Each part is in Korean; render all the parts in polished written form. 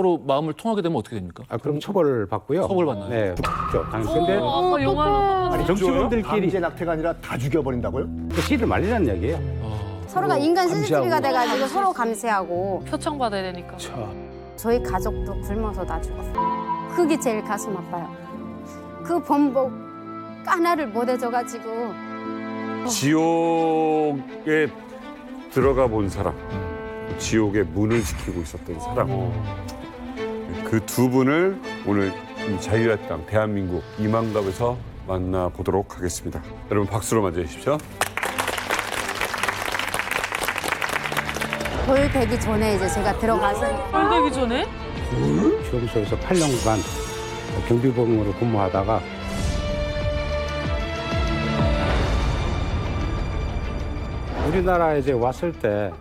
서로 마음을 통하게 되면 어떻게 됩니까? 그럼 처벌을 받고요. 처벌받나요? 네, 죽죠. 당연히. 근데 아까 영화 아니, 정치범들끼리 강제 낙태가 아니라 다 죽여버린다고요? 씨를 말리라는 얘기예요. 서로가 인간 CCTV가 돼가지고 서로 감시하고 표창받아야 되니까. 저희 가족도 굶어서 다 죽었어요. 그게 제일 가슴 아파요. 그 범복 하나를 못 해줘가지고 지옥에 들어가 본 사람, 지옥의 문을 지키고 있었던 사람, 그 두 분을 오늘 이 자유의 땅 대한민국 이만갑에서 만나보도록 하겠습니다. 여러분 박수로 맞이해주십시오. 돌 되기 전에 이제 제가 들어가서 꼴되기 전에? 지검소에서 8년간 경비병으로 근무하다가 우리나라에 이제 왔을 때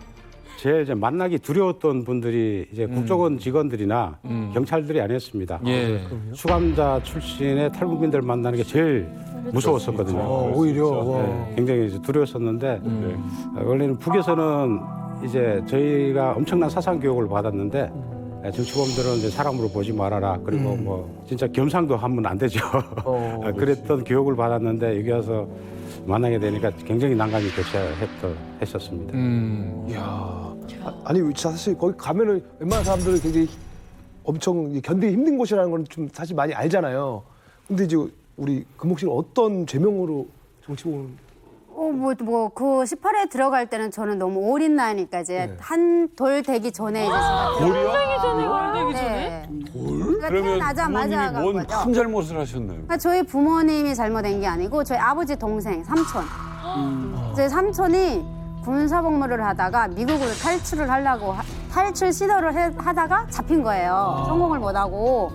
제일 이제 만나기 두려웠던 분들이 이제 국정원 직원들이나 경찰들이 아니었습니다. 예. 수감자 출신의 탈북민들 만나는 게 제일 무서웠었거든요. 오히려. 네, 굉장히 이제 두려웠었는데 원래는 북에서는 이제 저희가 엄청난 사상 교육을 받았는데 정치범들은 이제 사람으로 보지 말아라. 그리고 뭐 진짜 겸상도 하면 안 되죠. 그랬던 교육을 받았는데 여기 와서 만나게 되니까 굉장히 난감이 교차했었습니다. 아니 사실 거기 가면은 웬만한 사람들은 굉장히 엄청 견디기 힘든 곳이라는 건 좀 사실 많이 알잖아요. 근데 이제 우리 금옥 씨는 어떤 죄명으로 정치범을 그 18회 들어갈 때는 저는 너무 어린 나이니까 이제 한 돌 되기 전에 이제 제가 꼴되기 전에 꼴되기 전에? 네. 그러니까 그러면 태어나자마자 간 부모님이 뭔 거죠. 큰 잘못을 하셨나요? 그러니까 저희 부모님이 잘못된 게 아니고 저희 아버지 동생 삼촌. 제 삼촌이 군사복무를 하다가 미국으로 탈출을 하려고 탈출 시도를 하다가 잡힌 거예요. 성공을 못하고.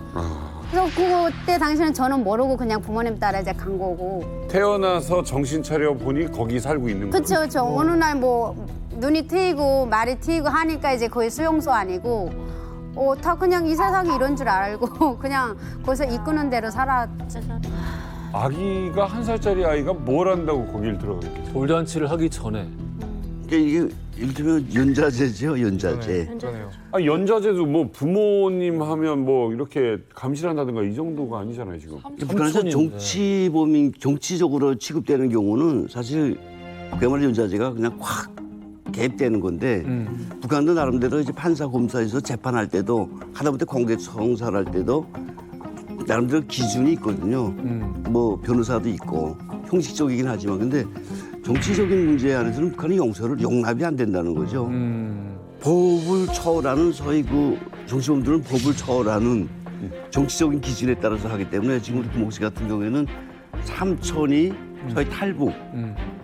그래서 그때 당시에는 저는 모르고 그냥 부모님 따라 이제 간 거고. 태어나서 정신 차려 보니 거기 살고 있는 거예요. 그쵸, 그쵸. 어느 날 뭐 눈이 트이고 말이 트이고 하니까 이제 거의 수용소 아니고 다 그냥 이 세상이 이런 줄 알고 그냥 거기서 이끄는 대로 살았죠. 아기가 1살짜리 아이가 뭘 한다고 거길 들어가겠어요? 돌잔치를 하기 전에 그러니까 이게 이를테면 연자제죠, 연자제. 연자제도 뭐 부모님 하면 뭐 이렇게 감시한다든가 이 정도가 아니잖아요 지금. 북한에서 정치범인 정치적으로 취급되는 경우는 사실 그야말로 연자제가 그냥 확 개입되는 건데 북한도 나름대로 이제 판사 검사에서 재판할 때도 하다못해 공개 청사할 때도 나름대로 기준이 있거든요. 뭐 변호사도 있고 형식적이긴 하지만 근데 정치적인 문제 안에서는 북한이 용납이 안 된다는 거죠. 법을 초월하는 소위 그 정치범들은 법을 초월하는 정치적인 기준에 따라서 하기 때문에 지금 우리 금옥 씨 같은 경우에는 삼촌이 소위 탈북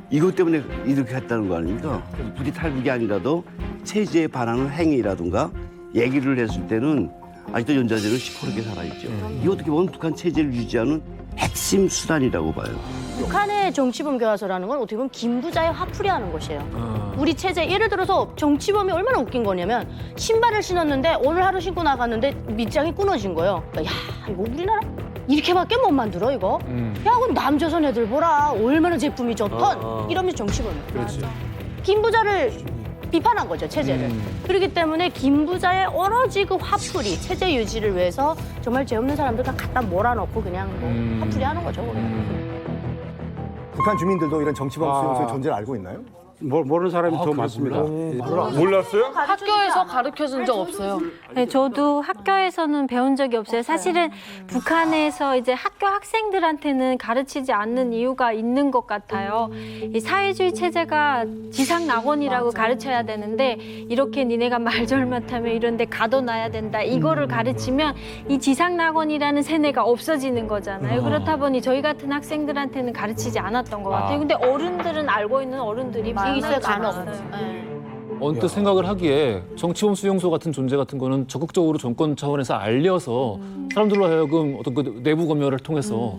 이것 때문에 이렇게 했다는 거 아닙니까? 부디 탈북이 아니라도 체제에 반하는 행위라든가 얘기를 했을 때는 아직도 연자제는 시퍼렇게 살아있죠. 이 어떻게 보면 북한 체제를 유지하는 핵심 수단이라고 봐요. 북한의 정치범 교화소라는 건 어떻게 보면 김부자의 화풀이하는 것이에요. 우리 체제 예를 들어서 정치범이 얼마나 웃긴 거냐면 신발을 신었는데 오늘 하루 신고 나갔는데 밑장이 끊어진 거예요. 야 이거 우리나라 이렇게밖에 못 만들어 이거. 야 그럼 남조선 애들 보라 얼마나 제품이 좋던 이러면서 정치범이에요. 그렇지. 김부자를 비판한 거죠 체제를. 그렇기 때문에 김부자의 오로지 그 화풀이 체제 유지를 위해서 정말 죄 없는 사람들 다 갖다 몰아넣고 그냥 뭐 화풀이하는 거죠. 북한 주민들도 이런 정치범 수용소의 존재를 알고 있나요? 모르는 사람이 더 많습니다. 몰랐어요? 학교에서 가르쳐준 적 없어요. 네, 저도 학교에서는 배운 적이 없어요. 사실은 북한에서 이제 학교 학생들한테는 가르치지 않는 이유가 있는 것 같아요. 이 사회주의 체제가 지상낙원이라고 가르쳐야 되는데 이렇게 니네가 말 잘못하면 이런 데 가둬놔야 된다. 이거를 가르치면 이 지상낙원이라는 세뇌가 없어지는 거잖아요. 그렇다 보니 저희 같은 학생들한테는 가르치지 않았던 것 같아요. 근데 어른들은 알고 있는 어른들이 있을 가능성. 언뜻 생각을 하기에 정치범 수용소 같은 존재 같은 거는 적극적으로 정권 차원에서 알려서 사람들로 하여금 어떤 그 내부 검열을 통해서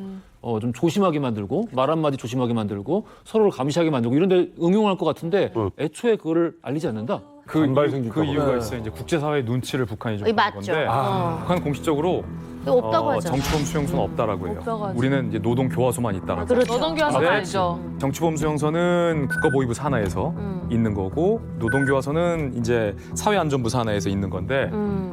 좀 조심하게 만들고 말 한마디 조심하게 만들고 서로를 감시하게 만들고 이런 데 응용할 것 같은데 애초에 그거를 알리지 않는다? 반발 생길까 그 봐. 이유가 있어요. 이제 국제사회의 눈치를 북한이 좀 보는 맞죠. 건데 북한 공식적으로 없다고 하죠. 정치범 수용소는 없다라고 해요. 없다고 하죠. 우리는 이제 노동교화소만 있다라고. 그렇죠. 노동교화소 네. 알죠? 정치범 수용소는 국가보위부 산하에서 있는 거고 노동교화소는 이제 사회안전부 산하에서 있는 건데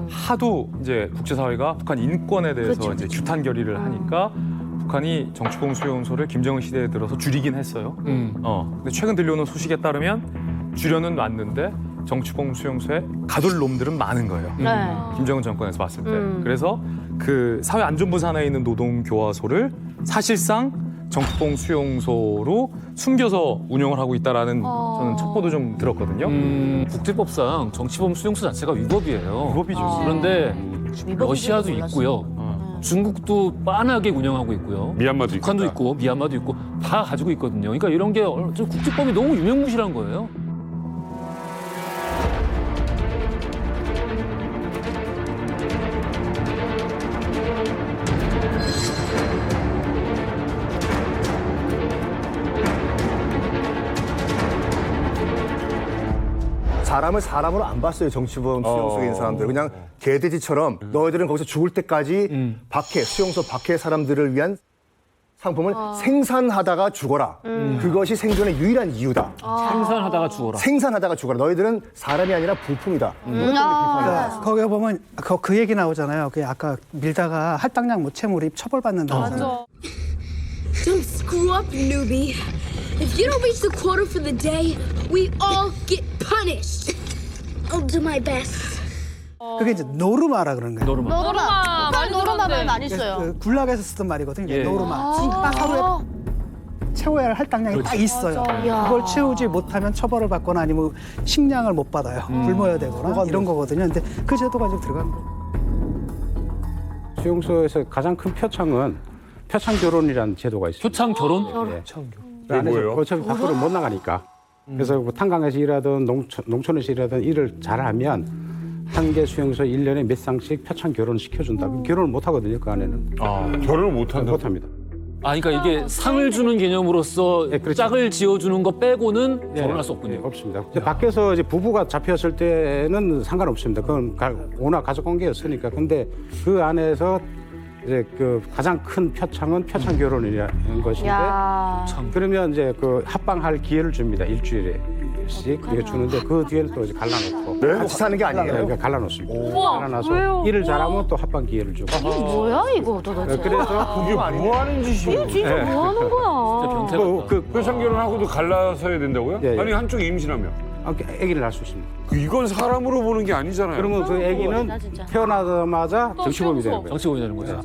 하도 이제 국제사회가 북한 인권에 대해서 그렇죠, 이제 규탄 결의를 하니까 북한이 정치범 수용소를 김정은 시대에 들어서 줄이긴 했어요. 근데 최근 들려오는 소식에 따르면 줄여는 놨는데 정치범 수용소에 가둘 놈들은 많은 거예요. 네. 김정은 정권에서 봤을 때. 그래서 그 사회안전부 산하에 있는 노동교화소를 사실상 정치범 수용소로 숨겨서 운영을 하고 있다라는 저는 첩보도 좀 들었거든요. 국제법상 정치범 수용소 자체가 위법이에요. 위법이죠. 그런데 러시아도 몰랐어요. 있고요. 중국도 빤하게 운영하고 있고요. 미얀마도 북한도 있겠다. 있고 미얀마도 있고 다 가지고 있거든요. 그러니까 이런 게 좀 국제법이 너무 유명무실한 거예요. 사람을 사람으로 안 봤어요. 정치범 수용소에 있는 사람들. 그냥 개돼지처럼 너희들은 거기서 죽을 때까지 밖에 수용소 밖에 사람들을 위한 상품을 생산하다가 죽어라. 그것이 생존의 유일한 이유다. 생산하다가 죽어라. 생산하다가 죽어라. 너희들은 사람이 아니라 부품이다. 거기에 보면 그 얘기 나오잖아요. 그 아까 밀다가 할당량 못 채무로 처벌받는다. 맞아. Don't screw up, newbie. If you don't reach the quota for the day, we all get punished. I'll do my best. 그게 이제 노르마라 그러는 거예요. 노르마. 노르마 많이 노르마 말 들었는데. 많이 써요. 그 군락에서 쓰던 말이거든요. 예. 노르마. 딱 하루에 채워야 할 할당량이 딱 있어요. 그걸 채우지 못하면 처벌을 받거나 아니면 식량을 못 받아요. 굶어야 되거나 이런 거거든요. 근데 그 제도가 이제 들어간 거예요. 수용소에서 가장 큰 표창은 표창 결혼이라는 제도가 있습니다. 표창 결혼? 예. 그게 뭐예요? 어차피 밖으로 못 나가니까. 그래서 뭐 탄광에서 일하든 농촌에서 일하든 일을 잘하면 한 개 수용소 1년에 몇 쌍씩 표창 결혼을 시켜준다. 결혼을 못 하거든요, 그 안에는. 결혼을 못 한다. 못 합니다. 아, 그러니까 이게 상을 주는 개념으로서 네, 그렇죠. 짝을 지어주는 거 빼고는 결혼할 수 없군요. 네, 없습니다. 이제 밖에서 이제 부부가 잡혔을 때는 상관없습니다. 그건 워낙 가족 관계였으니까. 근데 그 안에서 이제 그 가장 큰 표창은 표창 결혼이라는 것인데 야. 그러면 이제 그 합방할 기회를 줍니다. 일주일에씩 이렇게 주는데 그 뒤에는 또 이제 갈라놓고 네? 같이 사는 게 아니에요. 그러니까 갈라놓습니다. 우와, 갈라놔서 왜요? 일을 잘하면 또 합방 기회를 주고. 이게 뭐야 이거 도대체? 그래서 그게 뭐 하는 짓이에요? 이거 진짜 뭐 하는 거야? 진짜 변태. 그 표창 결혼하고도 갈라서 해야 된다고요? 예, 예. 아니 한쪽이 임신하면 아기를 낳을 수 있습니다. 이건 사람으로 보는 게 아니잖아요. 그러면 그 아기는 진짜. 태어나자마자 정치범이 되는 거예요. 정치범이 되는 거죠. 야,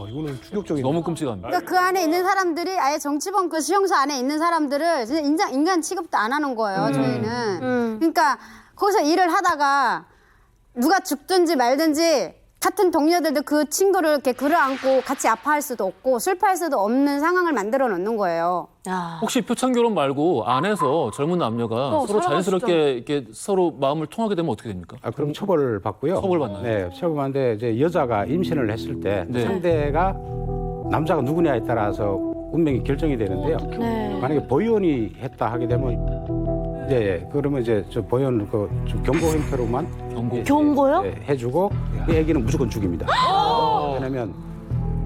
이거는 충격적인. 너무 끔찍합니다. 그러니까 그 안에 있는 사람들이 아예 정치범 그 수용소 안에 있는 사람들을 진짜 인간 취급도 안 하는 거예요. 저희는. 그러니까 거기서 일을 하다가 누가 죽든지 말든지 같은 동료들도 그 친구를 이렇게 끌어안고 같이 아파할 수도 없고 슬퍼할 수도 없는 상황을 만들어 놓는 거예요. 야. 혹시 표창 결혼 말고 안에서 젊은 남녀가 서로 자연스럽게 이렇게 서로 마음을 통하게 되면 어떻게 됩니까? 아, 그럼 처벌을 받고요. 처벌받나요? 네, 처벌받는데 이제 여자가 임신을 했을 때 네. 상대가 남자가 누구냐에 따라서 운명이 결정이 되는데요. 네. 만약에 보이원이 했다 하게 되면 이제 그러면 이제 저 보이원 그좀 경고 형태로만 경고. 경고요? 예, 해주고 그 애기는 무조건 죽입니다. 왜냐면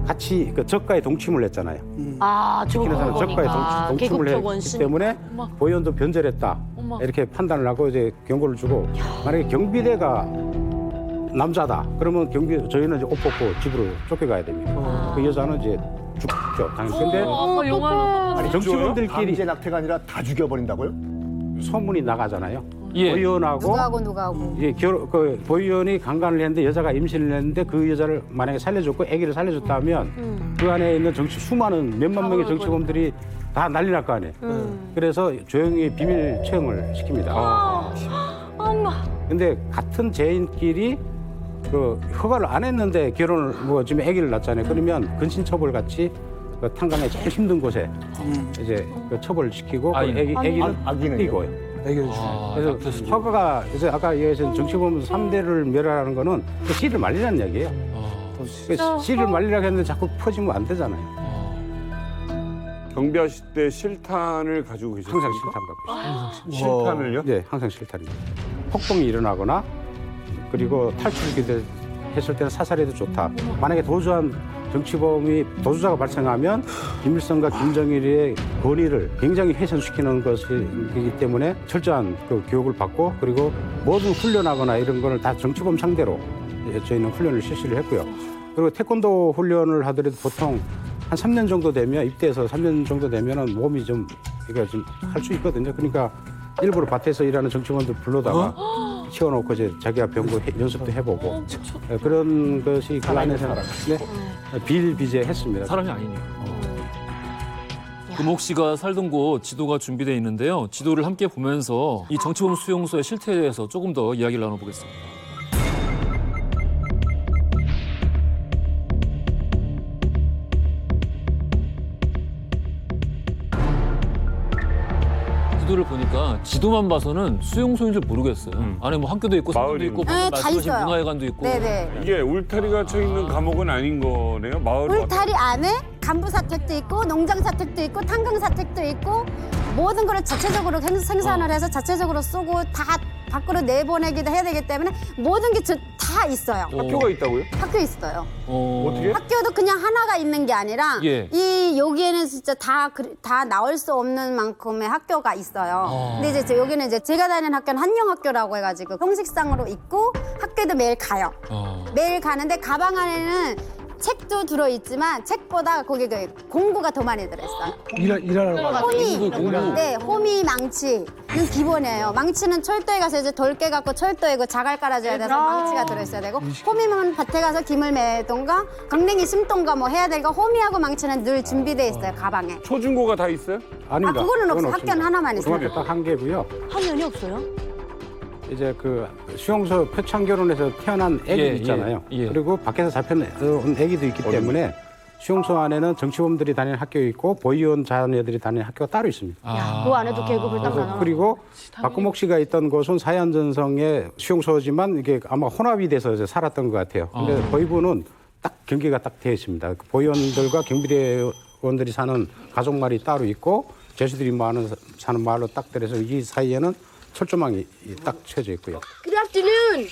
같이 그 적가에 동침을 했잖아요. 아, 시키는 사람 적가에 동침을 계급적 했기 원신. 때문에 보이원도 변절했다. 이렇게 판단을 하고 이제 경고를 주고 만약에 경비대가 남자다. 그러면 저희는 이제 옷 벗고 집으로 쫓겨가야 됩니다. 그 여자는 이제 죽죠. 당연히. 근데 아까 영화는 아니, 정치범들끼리 강제 낙태가 아니라 다 죽여버린다고요? 소문이 나가잖아요. 예. 보이원하고 누가 하고. 이제 그 보이원이 강간을 했는데 여자가 임신을 했는데 그 여자를 만약에 살려줬고 아기를 살려줬다면 그 안에 있는 수많은 몇만 명의 정치범들이 다 난리 날 거 아니에요. 그래서 조용히 비밀 채용을 시킵니다. 근데 같은 죄인끼리 그 허가를 안 했는데 결혼을 뭐 지금 아기를 낳잖아요. 그러면 근신처벌 같이 그 탄광에 제일 힘든 곳에 이제 그 처벌을 시키고 그 아기는 아기는요? 띄고요. 애교를 주시. 그래서 허가가 이제 아까 얘기하신 정치범 3대를 멸하라는 거는 그 씨를 말리라는 얘기예요. 그 씨를 말리라고 했는데 자꾸 퍼지면 안 되잖아요. 경비하실 때 실탄을 가지고 계셨습니까? 항상 실탄 갖고 있어요. 실탄을요? 네, 항상 실탄입니다. 폭동이 일어나거나 그리고 탈출기들 했을 때는 사살해도 좋다. 만약에 도주자가 발생하면 김일성과 김정일의 권위를 굉장히 훼손시키는 것이기 때문에 철저한 그 교육을 받고 그리고 모든 훈련하거나 이런 거를 다 정치범 상대로 저희는 훈련을 실시를 했고요. 그리고 태권도 훈련을 하더라도 보통 한 3년 정도 되면 입대해서 3년 정도 되면은 몸이 좀 이거 좀 할 수 있거든요. 그러니까 일부러 밭에서 일하는 정치원들 불러다가 치워놓고 이제 자기가 병고 연습도 해보고 그런 것이 그 안에서 비일비재했습니다. 사람이 아니네요. 금옥 씨가 살던 곳 지도가 준비되어 있는데요. 지도를 함께 보면서 이 정치범 수용소의 실태에 대해서 조금 더 이야기를 나눠보겠습니다. 지도를 보니까 지도만 봐서는 수용소인 줄 모르겠어요. 안에 뭐 학교도 있고 사원도 있고 네, 다 말씀하신 있어요. 문화회관도 있고. 네네. 이게 울타리가 쳐 있는 감옥은 아닌 거네요. 마을 울타리 안에 간부 사택도 있고 농장 사택도 있고 탄광 사택도 있고 모든 걸 자체적으로 생산을 해서 자체적으로 쏘고 다 밖으로 내보내기도 해야 되기 때문에 모든 게 다 있어요. 학교가 있다고요? 학교 있어요. 어떻게? 학교도 그냥 하나가 있는 게 아니라 예. 이 여기에는 진짜 다 나올 수 없는 만큼의 학교가 있어요. 근데 이제 여기는 이제 제가 다니는 학교는 한영학교라고 해가지고 형식상으로 있고 학교도 매일 가요. 매일 가는데 가방 안에는 책도 들어있지만 책보다 거기 그 공구가 더 많이 들어있어요. 일하는 거. 호미, 네, 호미, 망치. 이건 기본이에요. 망치는 철도에 가서 이제 돌 깨갖고 철도에 그 자갈 깔아줘야 돼서 망치가 들어있어야 되고, 호미는 밭에 가서 김을 매던가, 강냉이 심던가 뭐 해야 되니까 호미하고 망치는 늘 준비돼 있어요, 가방에. 초중고가 다 있어요? 아닙니다. 그거는 없어요. 없습니다. 학교는 하나만 있어요. 중학교 딱 한 개고요. 학년이 없어요? 이제 그 수용소 표창 결혼해서 태어난 애기 예, 있잖아요. 예. 그리고 밖에서 잡혀온 애기도 있기 때문에 수용소 안에는 정치범들이 다니는 학교 있고 보위원 자녀들이 다니는 학교가 따로 있습니다. 그 안에도 계급을 딱 나눠. 그리고 박금옥 씨가 있던 곳은 사연전성의 수용소지만 이게 아마 혼합이 돼서 이제 살았던 것 같아요. 근데 보위부는 딱 경계가 딱 되어 있습니다. 그 보위원들과 경비대원들이 사는 가족말이 따로 있고 제수들이 사는 마을로 딱 들어서 이 사이에는 철조망이 딱 쳐져 있고요. Good afternoon.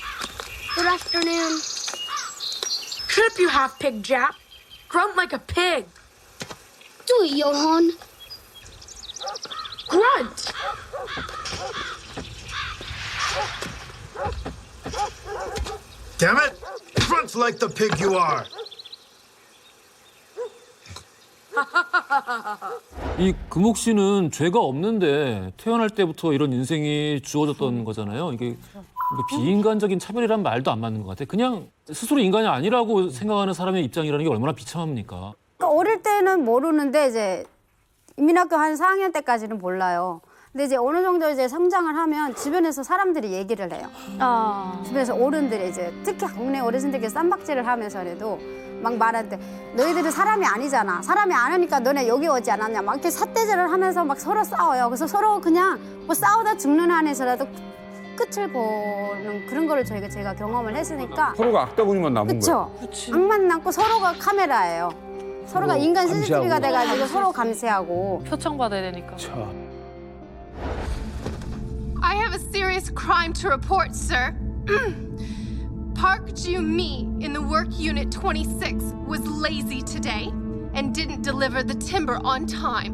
Good afternoon. Shut up, you half-pig Jap. Grunt like a pig. Do it, Johan. Grunt! Damn it! Grunt like the pig you are! 이 금옥 씨는 죄가 없는데 태어날 때부터 이런 인생이 주어졌던 거잖아요. 이게 뭐 비인간적인 차별이란 말도 안 맞는 것 같아요. 그냥 스스로 인간이 아니라고 생각하는 사람의 입장이라는 게 얼마나 비참합니까? 그러니까 어릴 때는 모르는데 이제 인민학교 한 4학년 때까지는 몰라요. 근데 이제 어느 정도 이제 성장을 하면 주변에서 사람들이 얘기를 해요. 주변에서 어른들이 이제 특히 국내 어르신들께 쌈박질을 하면서라도 막 말하는데 너희들은 사람이 아니잖아. 사람이 아니니까 너네 여기 오지 않았냐. 막 이렇게 삿대질을 하면서 막 서로 싸워요. 그래서 서로 그냥 뭐 싸우다 죽는 한에서라도 끝을 보는 그런 거를 제가 경험을 했으니까. 서로가 악다구니만 남은 거예요. 그렇죠. 악만 남고 서로가 카메라예요. 서로가 인간 CCTV가 돼가지고 서로 감시하고. 표창받아야 되니까. I have a serious crime to report, sir. Park Ju-mi in the work unit 26 was lazy today and didn't deliver the timber on time.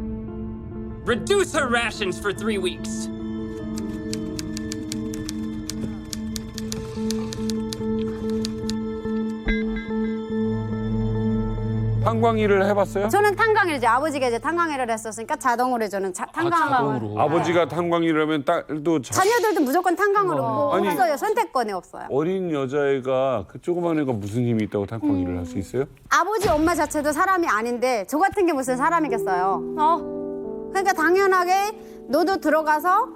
Reduce her rations for 3 weeks. 탄광일을 해봤어요? 저는 탄광일 이제 아버지가 이제 탄광일을 했었으니까 자동으로 저는 탄광을. 아버지가 탄광일을 하면 딸도 자녀들도 무조건 탄광으로 뭐 아니, 없어요. 선택권이 없어요. 어린 여자애가 그 조그만 애가 무슨 힘이 있다고 탄광일을 할 수 있어요? 아버지 엄마 자체도 사람이 아닌데 저 같은 게 무슨 사람이겠어요. 그러니까 당연하게 너도 들어가서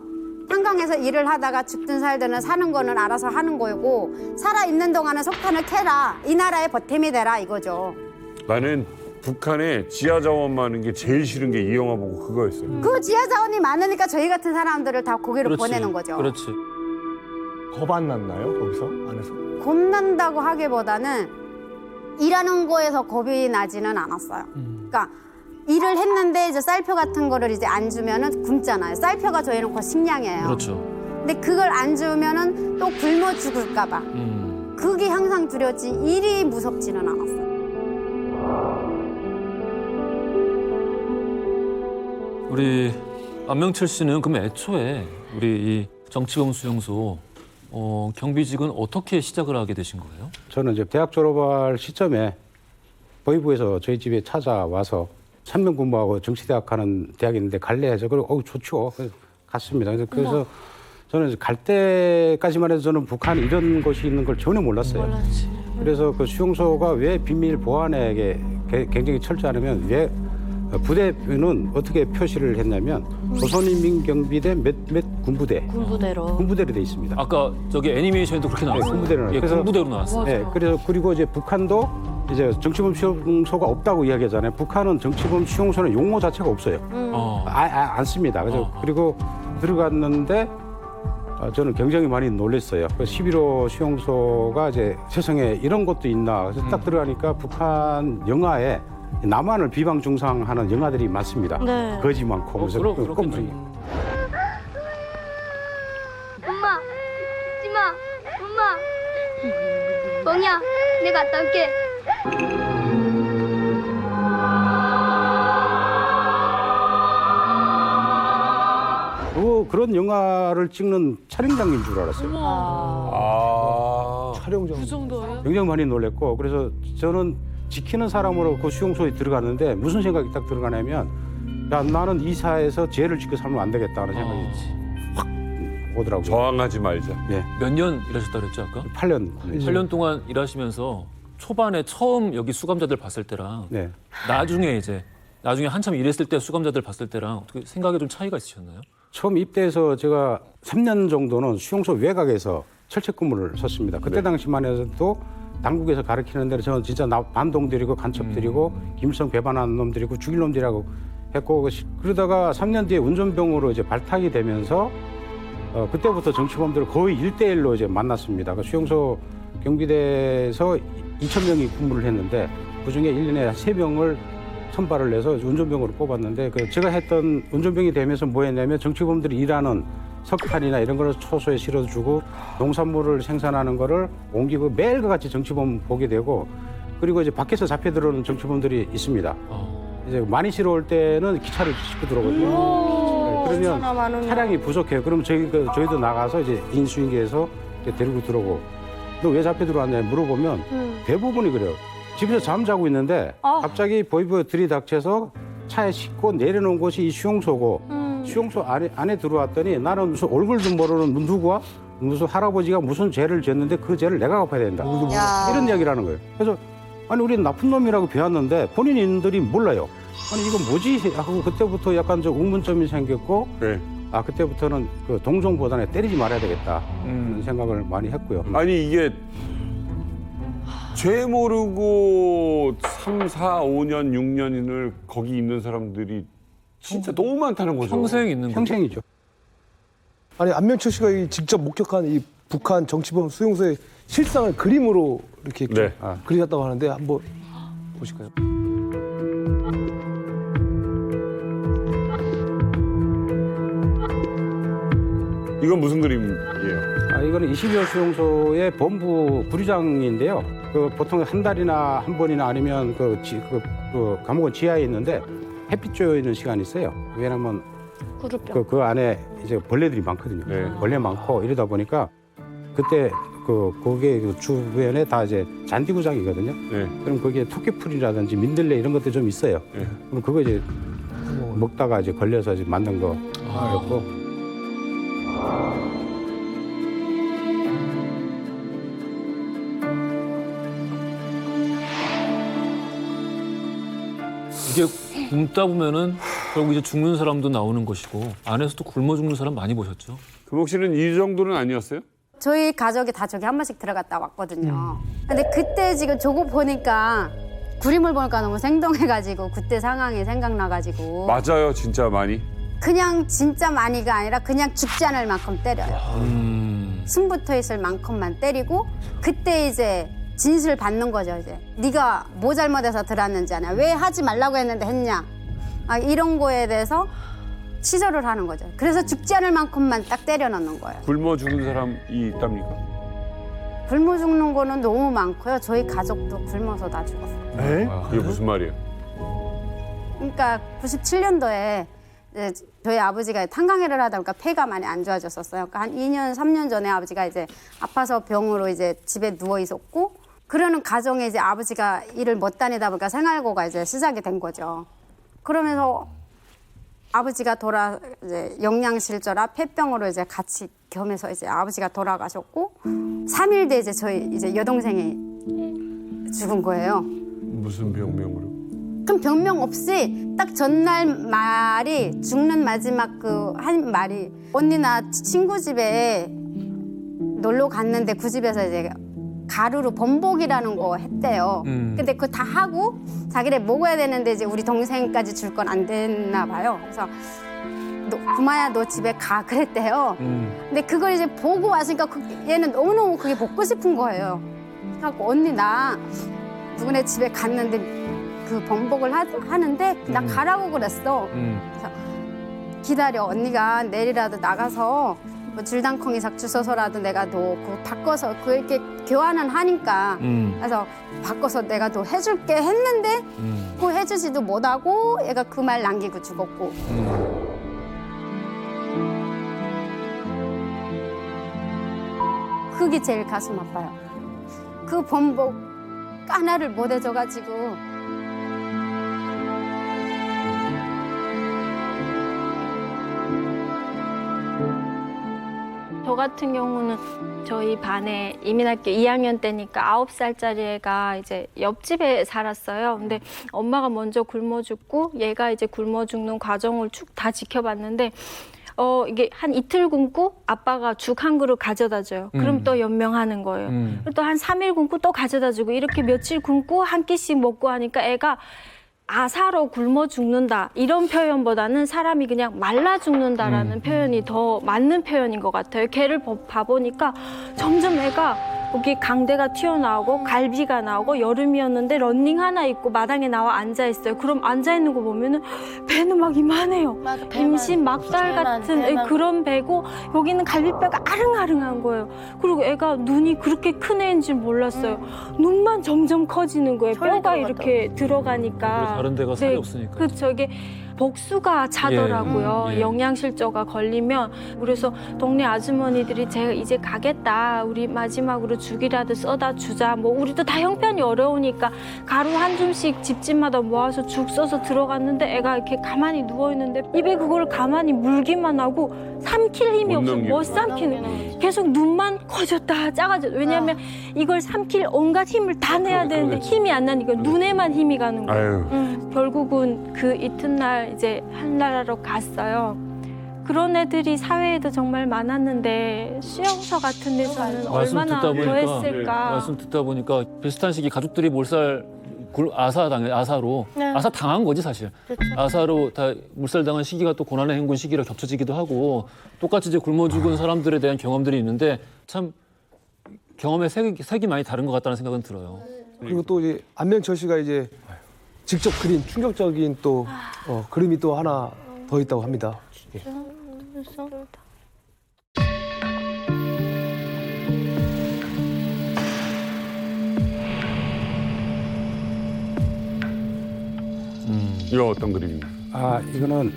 탄광에서 일을 하다가 죽든 살든 사는 거는 알아서 하는 거고 살아있는 동안은 석탄을 캐라. 이 나라의 보탬이 되라 이거죠. 나는 북한에 지하 자원 많은 게 제일 싫은 게 이 영화 보고 그거였어요. 그 지하 자원이 많으니까 저희 같은 사람들을 다 거기로 보내는 거죠. 그렇지. 겁 안 났나요? 거기서 안에서? 겁난다고 하기보다는 일하는 거에서 겁이 나지는 않았어요. 그러니까 일을 했는데 이제 쌀표 같은 거를 이제 안 주면은 굶잖아요. 쌀표가 저희는 곧 식량이에요. 그렇죠. 근데 그걸 안 주면은 또 굶어 죽을까 봐. 극이 항상 두렵지 일이 무섭지는 않았어요. 우리 안명철 씨는 그럼 애초에 우리 이 정치범 수용소 경비직은 어떻게 시작을 하게 되신 거예요? 저는 이제 대학 졸업할 시점에 보이부에서 저희 집에 찾아와서 3년 근무하고 정치대학 가는 대학이 있는데 갈래 해서 그리고 좋죠. 그래서 갔습니다. 그래서 저는 이제 갈 때까지만 해도 저는 북한에 이런 곳이 있는 걸 전혀 몰랐어요. 그래서 그 수용소가 왜 비밀 보안에 굉장히 철저하냐면 왜 부대는 어떻게 표시를 했냐면 조선인민경비대 몇 군부대로 돼 있습니다. 아까 저기 애니메이션에도 그렇게 나왔어요. 군부대로 나왔어요. 예, 군부대로 나왔어요. 네, 그래서 그리고 이제 북한도 이제 정치범 수용소가 없다고 이야기하잖아요. 북한은 정치범 수용소는 용어 자체가 없어요. 안 씁니다. 그래서 그리고 들어갔는데 저는 굉장히 많이 놀랐어요. 11호 수용소가 이제 세상에 이런 것도 있나. 그래서 딱 들어가니까 북한 영화에 남한을 비방 중상하는 영화들이 많습니다. 네. 거지 많고. 그래서 엄마, 찌마, 엄마. 멍이야, 내가 갔다 올게. 그런 영화를 찍는 촬영장인 줄 알았어요. 촬영장. 그 정도예요? 굉장히 많이 놀랐고 그래서 저는 지키는 사람으로 그 수용소에 들어갔는데 무슨 생각이 딱 들어가냐면 야 나는 이 사회에서 죄를 짓고 살면 안 되겠다는 생각이 확 오더라고요. 저항하지 말자. 예. 몇 년 일하셨다 그랬죠 아까? 8년. 8년 동안 일하시면서 초반에 처음 여기 수감자들 봤을 때랑 네. 나중에 한참 일했을 때 수감자들 봤을 때랑 어떻게 생각에 좀 차이가 있으셨나요? 처음 입대해서 제가 3년 정도는 수용소 외곽에서 철책 근무를 썼습니다. 그때 당시만 해도 당국에서 가르치는 대로 저는 진짜 반동들이고 간첩들이고 김일성 배반한 놈들이고 죽일 놈들이라고 했고 그러다가 3년 뒤에 운전병으로 이제 발탁이 되면서 그때부터 정치범들을 거의 1대1로 이제 만났습니다. 그 수용소 경비대에서 2,000명이 근무를 했는데 그중에 1년에 3명을 선발을 해서 운전병으로 뽑았는데 제가 했던 운전병이 되면서 뭐 했냐면 정치범들이 일하는 석탄이나 이런 거를 초소에 실어주고 농산물을 생산하는 거를 옮기고 매일과 같이 정치범 보게 되고 그리고 이제 밖에서 잡혀 들어오는 정치범들이 있습니다. 이제 많이 실어 올 때는 기차를 싣고 들어오거든요. 그러면 차량이 부족해요. 그럼 저희도 나가서 이제 인수인계해서 데리고 들어오고 너 왜 잡혀 들어왔냐 물어보면 대부분이 그래요. 집에서 잠자고 있는데 갑자기 보이부에 들이닥쳐서 차에 싣고 내려놓은 곳이 이 수용소고 수용소 안에 들어왔더니 나는 무슨 얼굴도 모르는 누구와 무슨 할아버지가 무슨 죄를 졌는데 그 죄를 내가 갚아야 된다. 이런 이야기를 하는 거예요. 그래서 아니 우리는 나쁜 놈이라고 배웠는데 본인들이 몰라요. 아니 이건 뭐지 하고 그때부터 약간 좀 의문점이 생겼고 네. 그때부터는 그 동정보다는 때리지 말아야 되겠다 그런 생각을 많이 했고요. 아니 이게 죄 모르고 3, 4, 5년, 6년을 거기 있는 사람들이 진짜 너무 많다는 거죠. 평생 있는 거죠. 평생이죠. 아니 안명철 씨가 직접 목격한 이 북한 정치범 수용소의 실상을 그림으로 이렇게 그리셨다고 하는데 한번 보실까요? 이건 무슨 그림이에요? 이거는 22호 수용소의 본부 부류장인데요. 보통 한 달이나 한 번이나 아니면 그 감옥은 지하에 있는데 햇빛 쬐어 있는 시간이 있어요. 왜냐면 그 안에 이제 벌레들이 많거든요. 네. 벌레 많고 이러다 보니까 그때 거기에 주변에 다 이제 잔디구장이거든요. 네. 그럼 거기에 토끼풀이라든지 민들레 이런 것도 좀 있어요. 네. 그럼 그거 이제 먹다가 이제 걸려서 이제 만든 거였고. 이게 굶다 보면은 결국 이제 죽는 사람도 나오는 것이고 안에서도 굶어 죽는 사람 많이 보셨죠? 금옥 씨는 이 정도는 아니었어요? 저희 가족이 다 저기 한 번씩 들어갔다 왔거든요. 근데 그때 지금 저거 보니까 그림을 보니까 너무 생동해가지고 그때 상황이 생각나가지고 맞아요, 진짜 많이. 그냥 진짜 많이가 아니라 그냥 죽지 않을 만큼 때려요. 숨 붙어 있을 만큼만 때리고 그때 이제 진술 받는 거죠. 이제 네가 뭐 잘못해서 들어왔는지 아냐, 왜 하지 말라고 했는데 했냐, 이런 거에 대해서 치졸을 하는 거죠. 그래서 죽지 않을 만큼만 딱 때려넣는 거예요. 굶어 죽은 사람이 있답니까? 굶어 죽는 거는 너무 많고요. 저희 가족도 굶어서 다 죽었어요. 그게 무슨 말이에요? 그러니까 97년도에 이제 저희 아버지가 탄광일을 하다 보니까 폐가 많이 안 좋아졌었어요. 그러니까 한 2년, 3년 전에 아버지가 이제 아파서 병으로 이제 집에 누워 있었고, 그러는 가정에 이제 아버지가 일을 못 다니다 보니까 생활고가 이제 시작이 된 거죠. 그러면서 아버지가 이제 영양실조라 폐병으로 이제 같이 겸해서 이제 아버지가 돌아가셨고, 3일 뒤에 이제 저희 이제 여동생이 죽은 거예요. 무슨 병명으로? 그럼 병명 없이 딱 전날 말이 죽는 마지막 그 한 말이, 언니 나 친구 집에 놀러 갔는데 그 집에서 이제 가루로 범복이라는 거 했대요. 근데 그거 다 하고 자기네 먹어야 되는데 이제 우리 동생까지 줄 건 안 됐나 봐요. 그래서 구마야 너 집에 가 그랬대요. 근데 그걸 이제 보고 왔으니까 얘는 너무너무 그게 먹고 싶은 거예요. 그래갖고 언니 나 누구네 집에 갔는데 그 범복을 하는데 나 가라고 그랬어. 그래서 기다려, 언니가 내일이라도 나가서 뭐 줄당콩이 삭 주워서라도 내가 너 그거 바꿔서 그 이렇게 교환은 하니까 그래서 바꿔서 내가 너 해줄게 했는데 그거 해주지도 못하고 얘가 그 말 남기고 죽었고. 그게 제일 가슴 아파요. 그 범복 하나를 못 해줘가지고. 저 같은 경우는 저희 반에 이민학교 2학년 때니까 9살짜리 애가 이제 옆집에 살았어요. 근데 엄마가 먼저 굶어 죽고 얘가 이제 굶어 죽는 과정을 쭉 다 지켜봤는데 이게 한 이틀 굶고 아빠가 죽 한 그릇 가져다 줘요. 그럼 또 연명하는 거예요. 또 한 3일 굶고 또 가져다 주고 이렇게 며칠 굶고 한 끼씩 먹고 하니까 애가 아사로 굶어 죽는다 이런 표현보다는 사람이 그냥 말라 죽는다라는 표현이 더 맞는 표현인 것 같아요. 걔를 봐보니까 점점 애가 여기 강대가 튀어나오고 갈비가 나오고 여름이었는데 런닝 하나 입고 마당에 나와 앉아있어요. 그럼 앉아있는 거 보면은 배는 막 이만해요. 임신 막달 같은 그런 배고 여기는 갈비뼈가 아릉아릉한 거예요. 그리고 애가 눈이 그렇게 큰 애인 줄 몰랐어요. 눈만 점점 커지는 거예요. 뼈가 이렇게 들어가니까. 다른 데가 살이 없으니까. 그렇죠. 이게 복수가 차더라고요. 영양실조가 걸리면. 그래서 동네 아주머니들이 제가 이제 가겠다. 우리 마지막으로 죽이라도 써다 주자. 뭐 우리도 다 형편이 어려우니까 가루 한 줌씩 집집마다 모아서 죽 써서 들어갔는데 애가 이렇게 가만히 누워있는데 입에 그걸 가만히 물기만 하고 삼킬 힘이 없어. 못 삼키는. 계속 눈만 커졌다 작아졌다. 왜냐하면 이걸 삼킬 온갖 힘을 다 내야 되는데 힘이 안 나니까 눈에만 힘이 가는 거예요. 결국은 그 이튿날 이제 한나라로 갔어요. 그런 애들이 사회에도 정말 많았는데 수용소 같은 데서는 얼마나 더했을까. 말씀 듣다 보니까 비슷한 시기 가족들이 몰살 아사로 네. 아사 당한 거지 사실. 그렇죠. 아사로 다 몰살당한 시기가 또 고난의 행군 시기라 겹쳐지기도 하고 똑같이 이제 굶어 죽은 사람들에 대한 경험들이 있는데 참 경험의 색이 많이 다른 것 같다는 생각은 들어요. 그리고 또 이제 안명철 씨가 이제 직접 그린 충격적인 또 그림이 또 하나 더 있다고 합니다. 예. 이거 어떤 그림입니까? 이거는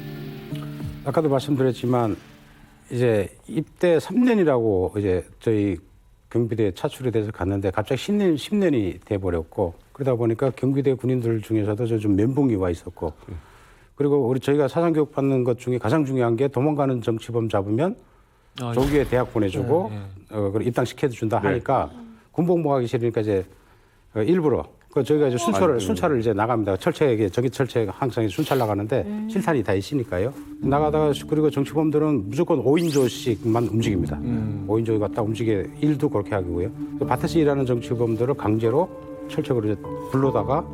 아까도 말씀드렸지만 이제 입대 3년이라고 이제 저희 경비대에 차출이 돼서 갔는데 갑자기 10년이 돼버렸고 그러다 보니까 경비대 군인들 중에서도 좀 멘붕이 와 있었고 그리고 저희가 사상교육 받는 것 중에 가장 중요한 게 도망가는 정치범 잡으면 조기에 대학 보내주고 입당시켜준다 하니까 군복무 하기 싫으니까 이제 일부러 저희가 이제 순찰을 이제 나갑니다. 철책에 저기 철책 항상 순찰 나가는데 실탄이 다 있으니까요. 나가다가 그리고 정치범들은 무조건 5인조씩만 움직입니다. 5인조 갔다 움직여 일도 그렇게 하고요. 밭에서 일하는 정치범들을 강제로 철책으로 이제 불러다가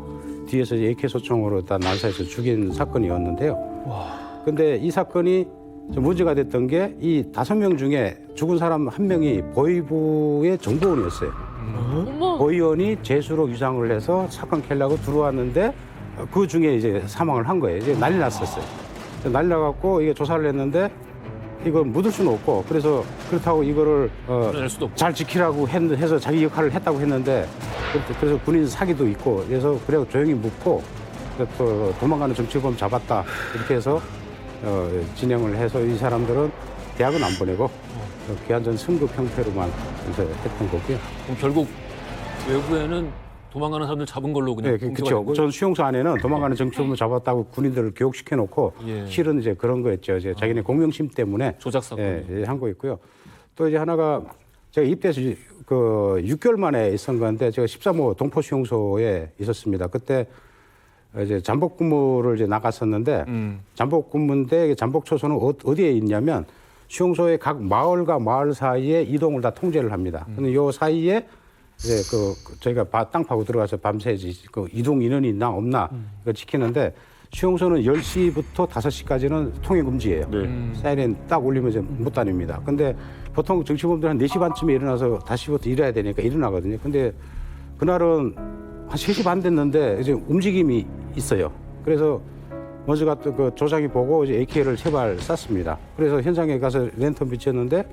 뒤에서 AK 소총으로 다 난사해서 죽인 사건이었는데요. 근데 이 사건이 문제가 됐던 게 이 5명 중에 죽은 사람 1명이 보위부의 정보원이었어요. 보위원이 재수로 유상을 해서 사건 캘려고 들어왔는데 그 중에 이제 사망을 한 거예요. 이제 난리 났었어요. 난리 나갖고 이게 조사를 했는데 이거 묻을 수는 없고 그래서 그렇다고 이거를 낼 수도 없고. 잘 지키라고 해서 자기 역할을 했다고 했는데 그래서 군인 사기도 있고 그래서 그래서 조용히 묻고 또 도망가는 정치범 잡았다 이렇게 해서 진행을 해서 이 사람들은 대학은 안 보내고 기한전 승급 형태로만 이제 했던 거고요. 그럼 결국 외부에는 도망가는 사람들 잡은 걸로 그냥 네, 그렇죠. 전 수용소 안에는 도망가는 정치범을 잡았다고 군인들을 교육시켜 놓고 예. 실은 이제 그런 거였죠. 이제 자기네 공명심 때문에 조작 사건. 예, 한 거 있고요. 또 이제 하나가 제가 입대해서 그 6개월 만에 있었던 건데 제가 13호 동포 수용소에 있었습니다. 그때 이제 잠복 근무를 이제 나갔었는데 잠복 근무인데 잠복 초소는 어디에 있냐면 수용소의 각 마을과 마을 사이에 이동을 다 통제를 합니다. 근데 요 사이에 이제 저희가 땅 파고 들어가서 밤새 그 이동 인원이 있나 없나 이거 지키는데 수용소는 10시부터 5시까지는 통행 금지예요. 사이렌 딱 울리면 이제 못 다닙니다. 근데 보통 정치범들 한 4시 반쯤에 일어나서 5시부터 일해야 되니까 일어나거든요. 근데 그날은 한 3시 반 됐는데 이제 움직임이 있어요. 그래서 먼저 갔던 그 조장이 보고 이제 AK를 3발 쐈습니다. 그래서 현장에 가서 랜턴 비쳤는데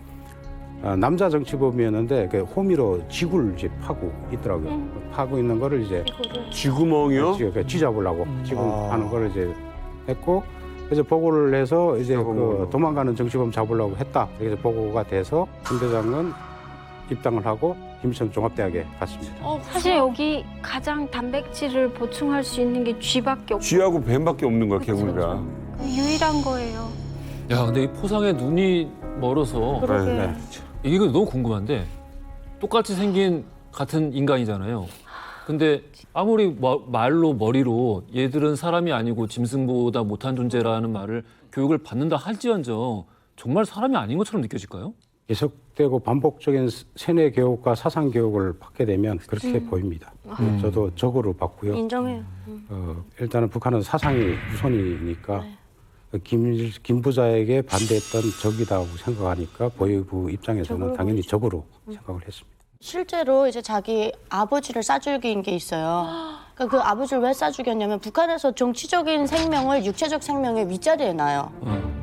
남자 정치범이었는데 그 호미로 쥐구를 이제 파고 있더라고요. 파고 있는 거를 이제 쥐구멍이요? 쥐잡으려고 지금 하는 거를 이제 했고 그래서 보고를 해서 이제 그 도망가는 정치범 잡으려고 했다. 그래서 보고가 돼서 김 대장은 입당을 하고 김천 종합대학에 갔습니다. 사실 여기 가장 단백질을 보충할 수 있는 게 쥐밖에 없고 쥐하고 뱀밖에 없는 거야, 개구리가. 유일한 거예요. 야, 근데 이 포상에 눈이 멀어서 그러게. 이거 너무 궁금한데 똑같이 생긴 같은 인간이잖아요. 근데 아무리 말로 머리로 얘들은 사람이 아니고 짐승보다 못한 존재라는 말을 교육을 받는다 할지언정 정말 사람이 아닌 것처럼 느껴질까요? 계속되고 반복적인 세뇌 교육과 사상 교육을 받게 되면 그렇게 보입니다. 저도 적으로 봤고요. 인정해요. 일단은 북한은 사상이 우선이니까 김 부자에게 반대했던 적이다고 생각하니까 보위부 입장에서는 당연히 적으로 생각을 했습니다. 실제로 이제 자기 아버지를 싸죽인 게 있어요. 그러니까 그 아버지를 왜 싸죽였냐면 북한에서 정치적인 생명을 육체적 생명의 윗자리에 놔요.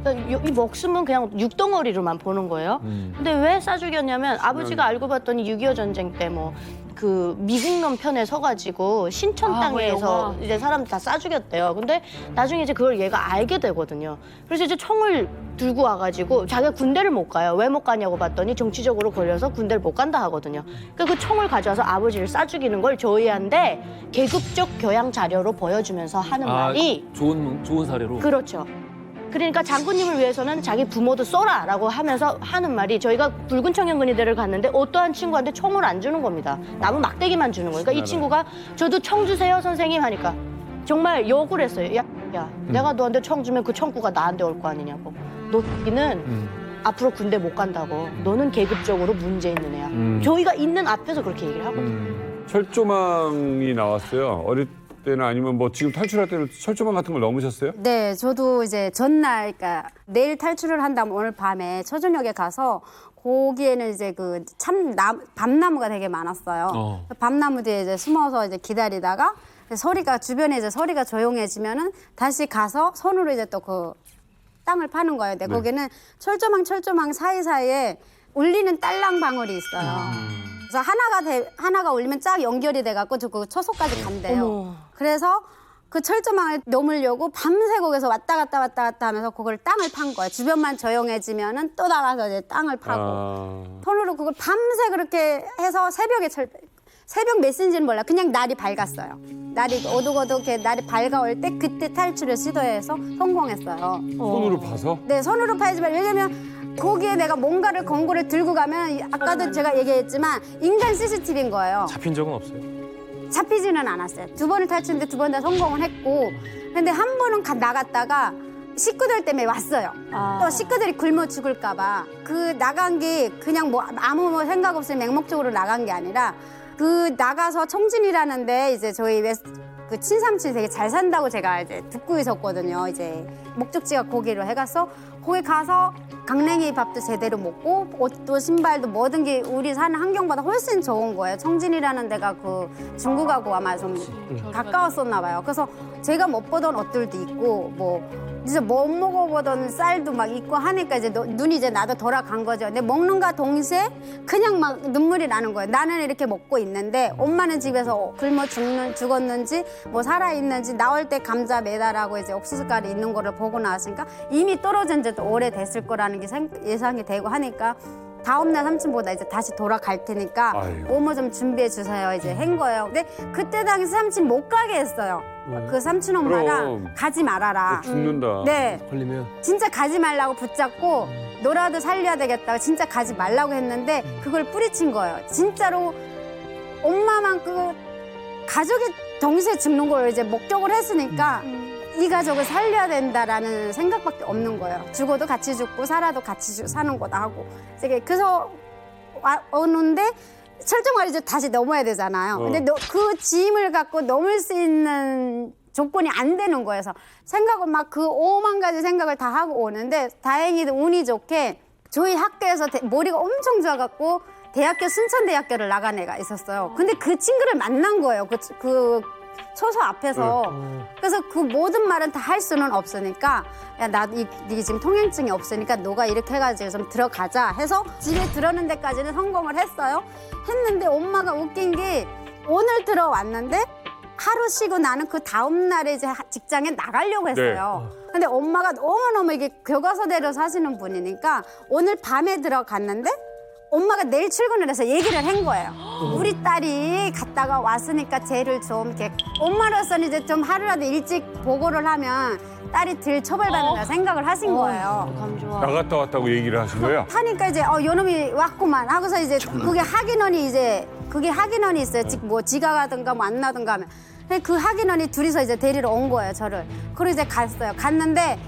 그러니까 이 목숨은 그냥 육덩어리로만 보는 거예요. 근데 왜 싸죽였냐면 아버지가 알고 봤더니 6.25 전쟁 때 뭐 그 미국놈 편에 서가지고 신천 땅에서 이제 사람들 다 싸죽였대요. 근데 나중에 이제 그걸 얘가 알게 되거든요. 그래서 이제 총을 들고 와가지고 자기가 군대를 못 가요. 왜 못 가냐고 봤더니 정치적으로 걸려서 군대를 못 간다 하거든요. 그러니까 그 총을 가져와서 아버지를 싸죽이는 걸 저희한테 계급적 교양 자료로 보여주면서 하는 말이 좋은 사례로. 그렇죠. 그러니까 장군님을 위해서는 자기 부모도 쏘라라고 하면서 하는 말이 저희가 붉은 청년군의대를 갔는데 어떠한 친구한테 총을 안 주는 겁니다. 나무 막대기만 주는 거예요. 그러니까 이 친구가 저도 총 주세요 선생님 하니까 정말 욕을 했어요. 야, 내가 너한테 총 주면 그 총구가 나한테 올 거 아니냐고. 너는 앞으로 군대 못 간다고. 너는 계급적으로 문제 있는 애야. 저희가 있는 앞에서 그렇게 얘기를 하거든요. 철조망이 나왔어요. 어릴 때는 아니면 뭐 지금 탈출할 때는 철조망 같은 걸 넘으셨어요? 네, 저도 이제 전날, 그러니까 내일 탈출을 한다면 오늘 밤에 초저녁에 가서 거기에는 이제 그 밤나무가 되게 많았어요. 밤나무 뒤에 이제 숨어서 이제 기다리다가 주변에 이제 소리가 조용해지면은 다시 가서 손으로 이제 또 그 땅을 파는 거예요. 근데 거기는 철조망 사이사이에 울리는 딸랑 방울이 있어요. 그래서 하나가 울리면 쫙 연결이 돼갖고 그 초소까지 간대요. 그래서 그 철조망을 넘으려고 밤새 거기서 왔다 갔다 하면서 그걸 땅을 판 거예요. 주변만 조용해지면은 또 나가서 이제 땅을 파고. 손으로 그걸 밤새 그렇게 해서 새벽 몇 시인지는 몰라. 그냥 날이 밝았어요. 날이 어둑어둑하게 날이 밝아올 때 그때 탈출을 시도해서 성공했어요. 손으로 파서? 네, 손으로 파야지만 왜냐면 거기에 내가 뭔가를 건고를 들고 가면 아까도 제가 얘기했지만 인간 CCTV인 거예요. 잡힌 적은 없어요? 잡히지는 않았어요. 2번을 탈출했는데 2번 다 성공을 했고 근데 한 번은 나갔다가 식구들 때문에 왔어요. 또 식구들이 굶어 죽을까 봐. 그 나간 게 그냥 뭐 아무 생각 없이 맹목적으로 나간 게 아니라 그 나가서 청진이라는데 이제 저희 그 친삼촌이 되게 잘 산다고 제가 이제 듣고 있었거든요. 이제 목적지가 거기로 해가서 거기 가서 강냉이 밥도 제대로 먹고 옷도 신발도 모든 게 우리 사는 환경보다 훨씬 좋은 거예요. 청진이라는 데가 그 중국하고 아마 좀 가까웠었나 봐요. 그래서 제가 못 보던 옷들도 있고 뭐 이제 못 먹어보던 쌀도 막 있고 하니까 이제 눈이 이제 나도 돌아간 거죠. 근데 먹는가 동시에 그냥 막 눈물이 나는 거예요. 나는 이렇게 먹고 있는데 엄마는 집에서 굶어 죽었는지 뭐 살아있는지 나올 때 감자 매달하고 이제 옥수수가루 있는 거를 보고 나왔으니까 이미 떨어진 지도 오래됐을 거라는 게 예상이 되고 하니까 다음날 삼촌보다 이제 다시 돌아갈 테니까 오모 좀 준비해 주세요. 이제 한 거예요. 근데 그때 당시 삼촌 못 가게 했어요. 그 삼촌 엄마랑 그럼. 가지 말아라. 죽는다. 네. 걸리면. 진짜 가지 말라고 붙잡고 너라도 살려야 되겠다고 진짜 가지 말라고 했는데 그걸 뿌리친 거예요. 진짜로 엄마만큼 가족이 동시에 죽는 걸 이제 목격을 했으니까 이 가족을 살려야 된다라는 생각밖에 없는 거예요. 죽어도 같이 죽고 살아도 같이 사는 거다 하고. 그래서 오는데 철저하게 이제 다시 넘어야 되잖아요. 근데 그 짐을 갖고 넘을 수 있는 조건이 안 되는 거예요. 그래서 생각은 막 그 5만 가지 생각을 다 하고 오는데 다행히도 운이 좋게 저희 학교에서 머리가 엄청 좋아갖고 대학교 순천대학교를 나간 애가 있었어요. 근데 그 친구를 만난 거예요. 그 소서 앞에서. 그래서 그 모든 말은 다 할 수는 없으니까 야, 네 지금 통행증이 없으니까 너가 이렇게 해가지고 좀 들어가자 해서 집에 들어오는 데까지는 성공을 했어요. 했는데 엄마가 웃긴 게 오늘 들어왔는데 하루 쉬고 나는 그 다음 날에 이제 직장에 나가려고 했어요. 근데 엄마가 너무너무 이게 교과서대로 사시는 분이니까 오늘 밤에 들어갔는데 엄마가 내일 출근을 해서 얘기를 한 거예요. 우리 딸이 갔다가 왔으니까 쟤를 좀 이렇게 엄마로서는 이제 좀 하루라도 일찍 보고를 하면 딸이 덜 처벌받는다 생각을 하신 거예요. 나갔다 왔다고 얘기를 하신 거예요? 하니까 이제 요놈이 왔구만 하고서 이제 그게 학인원이 있어요. 뭐 지가 가든가 뭐 안 나든가 하면 그 학인원이 둘이서 이제 데리러 온 거예요, 저를. 그리고 이제 갔어요. 갔는데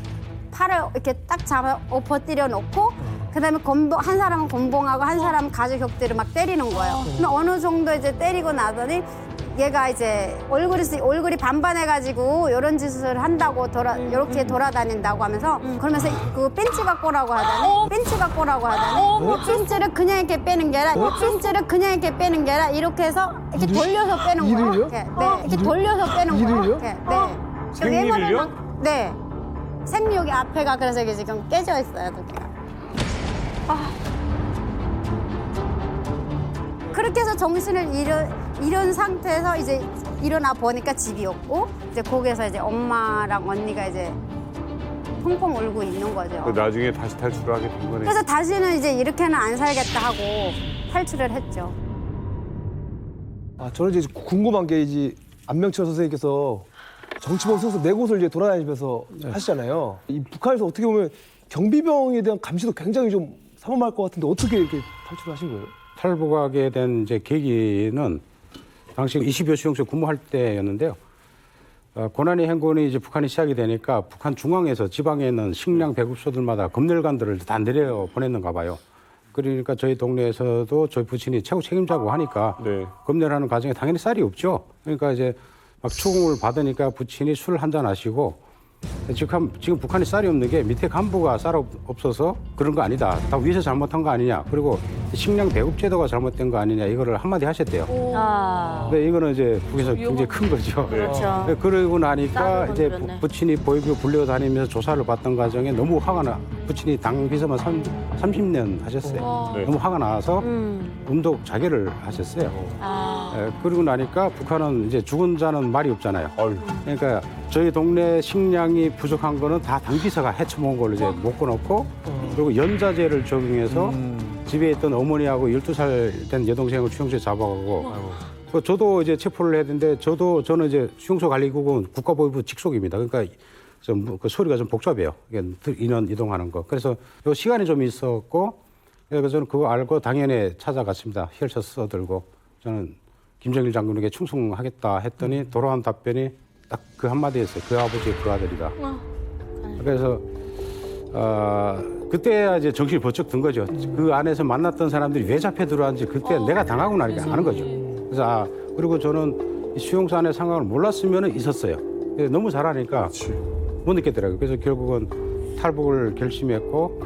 팔을 이렇게 딱 잡아 엎어뜨려 놓고 그다음에 한 사람은 곤봉하고 한 사람은 가죽 격대를 막 때리는 거예요. 근데 어느 정도 이제 때리고 나더니 얘가 이제 얼굴이 반반해가지고 이런 짓을 한다고 이렇게 돌아다닌다고 하면서 그러면서 그 벤치 갖고 오라고 하더니 벤치를 그냥 이렇게 빼는 게 아니라 이렇게 해서 이렇게 돌려서 빼는 거예요. 이렇게. 네, 이렇게 돌려서 빼는 거예요. 이렇게. 네. 생리를요? 네. 생리욕이 앞에가 그래서 이게 지금 깨져 있어요, 여기가. 그렇게 해서 정신을 잃은 상태에서 이제 일어나 보니까 집이 없고 이제 거기에서 이제 엄마랑 언니가 이제 펑펑 울고 있는 거죠. 나중에 다시 탈출을 하게 된 거네요. 그래서 다시는 이제 이렇게는 안 살겠다 하고 탈출을 했죠. 저는 이제 궁금한 게 이제 안명철 선생님께서 정치범 수용소 4곳을 이제 돌아다니면서 하시잖아요. 이 북한에서 어떻게 보면 경비병에 대한 감시도 굉장히 좀 삼엄할 것 같은데 어떻게 이렇게 탈출을 하신 거예요? 탈북하게 된 이제 계기는 당시 20여 수용소 근무할 때였는데요. 고난의 행군이 이제 북한이 시작이 되니까 북한 중앙에서 지방에 있는 식량 배급소들마다 검열관들을 다 내려 보냈는가 봐요. 그러니까 저희 동네에서도 저희 부친이 최고 책임자고 하니까 검열하는 과정에 당연히 쌀이 없죠. 그러니까 이제 막 추궁을 받으니까 부친이 술 한잔 하시고 지금 북한에 쌀이 없는 게 밑에 간부가 쌀 없어서 그런 거 아니다. 다 위에서 잘못한 거 아니냐. 그리고 식량 배급 제도가 잘못된 거 아니냐. 이거를 한마디 하셨대요. 근데 이거는 이제 북에서 굉장히 큰 거죠. 그렇죠. 그러고 나니까 이제 부친이 보이고 불려다니면서 조사를 받던 과정에 너무 화가 부친이 당 비서만 30년 하셨어요. 너무 화가 나서 운동 자결을 하셨어요. 그러고 나니까 북한은 이제 죽은 자는 말이 없잖아요. 그러니까 저희 동네 식량이 부족한 거는 다 당비서가 헤쳐먹은 걸로 이제 묶어놓고 그리고 연자제를 적용해서 집에 있던 어머니하고 12살 된 여동생을 수용소에 잡아가고 저도 이제 체포를 했는데 저는 이제 수용소 관리국은 국가보위부 직속입니다. 그러니까 그 소리가 좀 복잡해요. 인원 이동하는 거. 그래서 요 시간이 좀 있었고 그래서 저는 그거 알고 당연히 찾아갔습니다. 혈서 써들고 저는 김정일 장군에게 충성하겠다 했더니 돌아온 답변이 딱 그 한마디였어요. 그 아버지 그 아들이다. 그래서 그때야 이제 정신이 번쩍 든 거죠. 그 안에서 만났던 사람들이 왜 잡혀 들어왔는지 그때 내가 당하고 나니까 아는 거죠. 그래서 그리고 저는 수용소 안의 상황을 몰랐으면 있었어요. 너무 잘하니까 못 느꼈더라고요. 그래서 결국은 탈북을 결심했고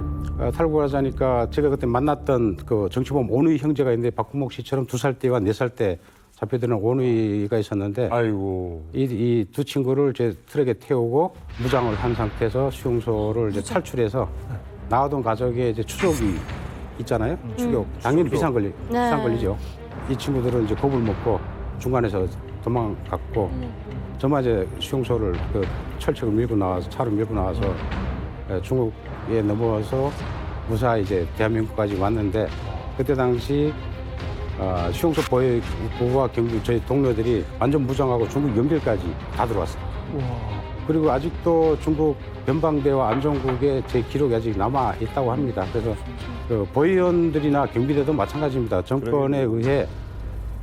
탈북을 하자니까 제가 그때 만났던 그 정치범 오누이 형제가 있는데 박구목 씨처럼 2살 때와 4살 때 잡혀드는 오누이가 있었는데 아이고. 이 두 친구를 이제 트럭에 태우고 무장을 한 상태에서 수용소를 이제 탈출해서 나오던 가족의 이제 추적이 있잖아요. 추격. 당연히 비상 걸리죠. 이 친구들은 이제 겁을 먹고 중간에서 도망갔고 저만 이제 수용소를 그 철책을 밀고 나와서 차를 밀고 나와서 중국에 넘어와서 무사히 이제 대한민국까지 왔는데 그때 당시 수용소 보호와 경비 저희 동료들이 완전 무장하고 중국 연결까지 다 들어왔어요. 그리고 아직도 중국 변방대와 안전국에 제 기록이 아직 남아 있다고 합니다. 그래서 그 보위원들이나 경비대도 마찬가지입니다. 정권에 의해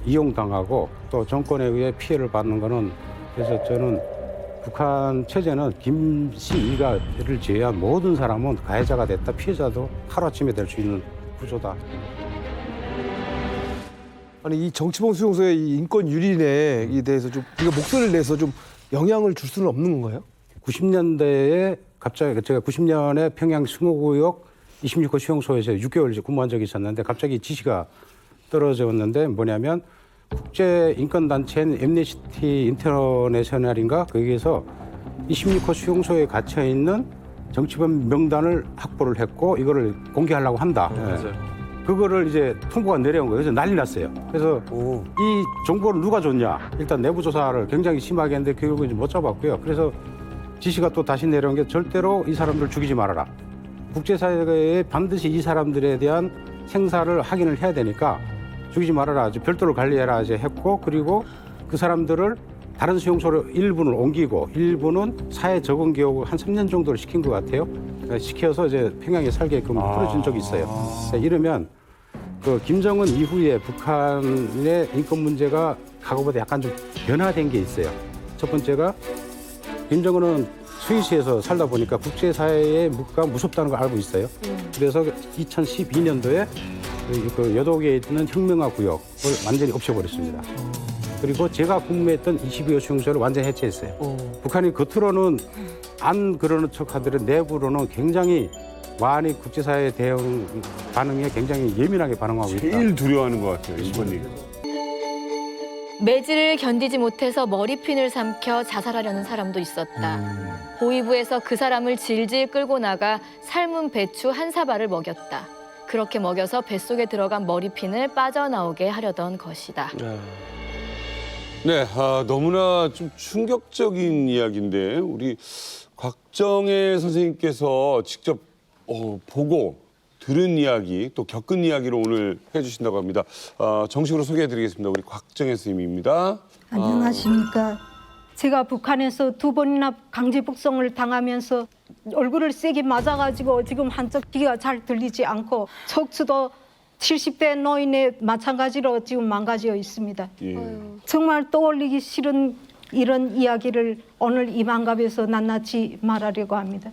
이용당하고 또 정권에 의해 피해를 받는 거는 그래서 저는 북한 체제는 김씨 일가를 제외한 모든 사람은 가해자가 됐다 피해자도 하루아침에 될 수 있는 구조다. 아니 이 정치범 수용소의 이 인권 유린에 대해서 좀 우리가 목소리를 내서 좀 영향을 줄 수는 없는 건가요? 90년대에 갑자기 제가 90년에 평양 승호구역 26호 수용소에서 6개월 이제 근무한 적이 있었는데 갑자기 지시가 떨어졌는데 뭐냐면 국제 인권 단체인 엠네스티 인터내셔널인가 거기에서 26호 수용소에 갇혀 있는 정치범 명단을 확보를 했고 이거를 공개하려고 한다. 그거를 이제 통보가 내려온 거예요. 그래서 난리 났어요. 그래서 이 정보를 누가 줬냐? 일단 내부 조사를 굉장히 심하게 했는데 결국은 이제 못 잡았고요. 그래서 지시가 또 다시 내려온 게 절대로 이 사람들을 죽이지 말아라. 국제사회에 반드시 이 사람들에 대한 생사를 확인을 해야 되니까 죽이지 말아라. 이제 별도로 관리해라 이제 했고 그리고 그 사람들을 다른 수용소로 일부는 옮기고 일부는 사회 적응 교육을 한 3년 정도를 시킨 것 같아요. 시켜서 이제 평양에 살게끔 풀어준 적이 있어요. 이러면 그 김정은 이후에 북한의 인권 문제가 과거보다 약간 좀 변화된 게 있어요. 첫 번째가 김정은은 스위스에서 살다 보니까 국제사회의 묵가 무섭다는 걸 알고 있어요. 그래서 2012년도에 그 여독에 있는 혁명화 구역을 완전히 없애버렸습니다. 그리고 제가 근무했던 22호 수용소를 완전히 해체했어요. 북한이 겉으로는 안 그러는 척하더라도 내부로는 굉장히 많이 국제사회 대응 반응에 굉장히 예민하게 반응하고 있다. 제일 두려워하는 것 같아요, 이번이. 매질을 견디지 못해서 머리핀을 삼켜 자살하려는 사람도 있었다. 보위부에서 그 사람을 질질 끌고 나가 삶은 배추 한 사발을 먹였다. 그렇게 먹여서 뱃속에 들어간 머리핀을 빠져나오게 하려던 것이다. 네, 너무나 좀 충격적인 이야기인데 우리 곽정혜 선생님께서 직접 보고 들은 이야기 또 겪은 이야기를 오늘 해주신다고 합니다. 정식으로 소개해드리겠습니다. 우리 곽정혜 선생님입니다. 안녕하십니까. 제가 북한에서 2번이나 강제 북송을 당하면서 얼굴을 세게 맞아가지고 지금 한쪽 귀가 잘 들리지 않고 척추도 70대 노인의 마찬가지로 지금 망가져 있습니다. 정말 떠올리기 싫은 이런 이야기를 오늘 이 만갑에서 낱낱이 말하려고 합니다.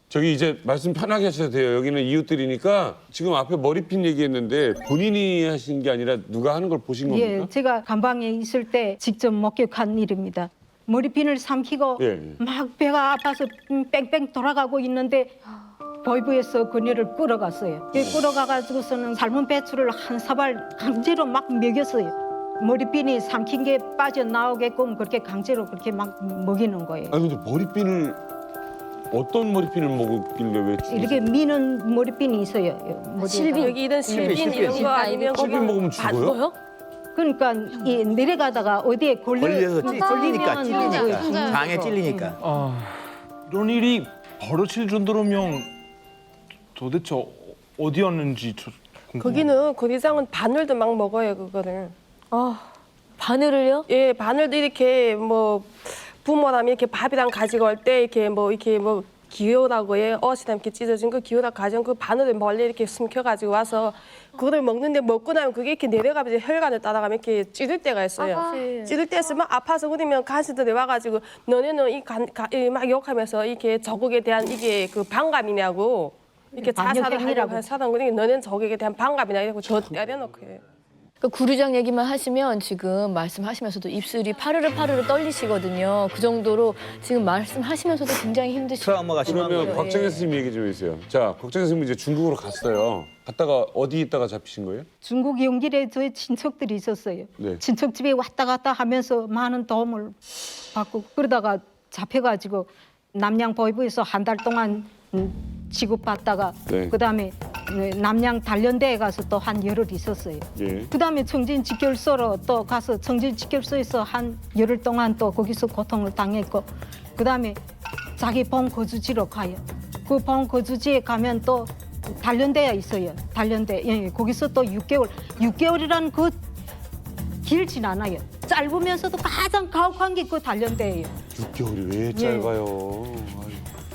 저기 이제 말씀 편하게 하셔도 돼요. 여기는 이웃들이니까 지금 앞에 머리핀 얘기했는데 본인이 하신 게 아니라 누가 하는 걸 보신 겁니까? 예, 제가 감방에 있을 때 직접 목격한 일입니다. 머리핀을 삼키고 막 배가 아파서 뺑뺑 돌아가고 있는데 보위부에서 그녀를 끌어갔어요. 끌어가가지고서는 삶은 배추를 한 사발 강제로 막 먹였어요. 머리핀이 삼킨 게 빠져나오게끔 그렇게 강제로 그렇게 막 먹이는 거예요. 아니 근데 머리핀을 어떤 머리핀을 먹었길래 왜 이렇게 미는 머리핀이 있어요. 실빈 여기 있는 실빈 이런 거 아니면 실빈 먹으면 죽어요? 그러니까 이 내려가다가 어디에 걸려서 찔리니까 찔리니까 장에 찔리니까. 이런 일이 벌어질 정도로면 도대체 어디였는지 거기는 고기장은 바늘도 막 먹어요 그거를. 바늘을요? 예, 바늘도 이렇게 뭐 부모라면 이렇게 밥이랑 가지고 올 때 이렇게 뭐 기호라고 해. 어시다 이렇게 찢어진 거 기호다 가져온 그 바늘을 멀리 이렇게 숨겨가지고 와서 그거를 먹는데 먹고 나면 그게 이렇게 내려가면 혈관을 따라가면 이렇게 찌를 때가 있어요. 찌를 때 있으면 아파서 그러면 간수들이 와가지고 너네는 막 욕하면서 이렇게 저국에 대한 이게 그 반감이냐고 이렇게 자살을 하려고 사람 그러니까 너네는 저국에 대한 반감이냐 이러고 저 때려놓고 해요. 구류장 얘기만 하시면 지금 말씀하시면서도 입술이 파르르 떨리시거든요. 그 정도로 지금 말씀하시면서도 굉장히 힘드시고. 트라우마가 심한 그러면 거예요. 곽정현 선생님 얘기 좀 해주세요. 자, 곽정현 선생님 이제 중국으로 갔어요. 갔다가 어디 있다가 잡히신 거예요? 중국 연길에 저희 친척들이 있었어요. 네. 친척 집에 왔다 갔다 하면서 많은 도움을 받고 그러다가 잡혀가지고 남양 보이부에서 한 달 동안 취급받다가 네. 그다음에 남양 단련대에 가서 또 한 열흘 있었어요. 예. 그다음에 청진직결소로 또 가서 청진직결소에서 한 열흘 동안 또 거기서 고통을 당했고 그다음에 자기 본 거주지로 가요. 그 본 거주지에 가면 또 단련대가 있어요. 단련대. 예, 거기서 또 6개월. 6개월이란 그 길진 않아요. 짧으면서도 가장 가혹한 게 그 단련대예요. 6개월이 왜 짧아요?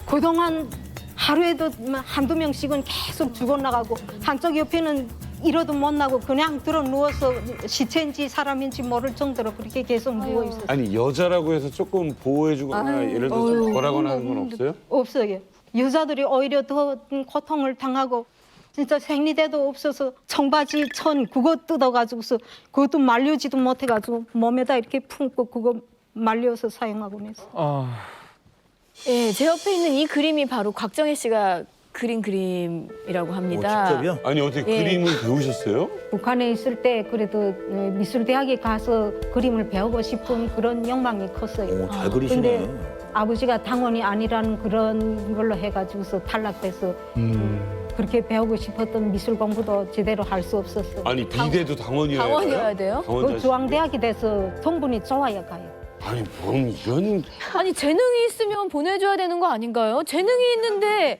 그동안 하루에도 한두 명씩은 계속 죽어나가고 한쪽 옆에는 이러도 못 나고 그냥 들어 누워서 시체인지 사람인지 모를 정도로 그렇게 계속 누워 있었어요. 아니 여자라고 해서 조금 보호해주거나 예를 들어서 좀 덜하거나 하는 건 없어요? 없어요. 여자들이 오히려 더 고통을 당하고 진짜 생리대도 없어서 청바지 천 그거 뜯어가지고서 그것도 말리지도 못해가지고 몸에다 이렇게 품고 그거 말려서 사용하고 했어요. 예, 제 옆에 있는 이 그림이 바로 곽정혜 씨가 그린 그림이라고 합니다. 아니 어떻게 예. 그림을 배우셨어요? 북한에 있을 때 그래도 미술대학에 가서 그림을 배우고 싶은 그런 욕망이 컸어요. 오, 잘 그리시네. 근데 아버지가 당원이 아니라는 그런 걸로 해가지고서 탈락돼서 그렇게 배우고 싶었던 미술 공부도 제대로 할 수 없었어요. 아니 비대도 당원이어야 돼요? 그 중앙대학이 돼서 성분이 좋아야 가요. 아니 뭔 이런 아니 재능이 있으면 보내줘야 되는 거 아닌가요? 재능이 있는데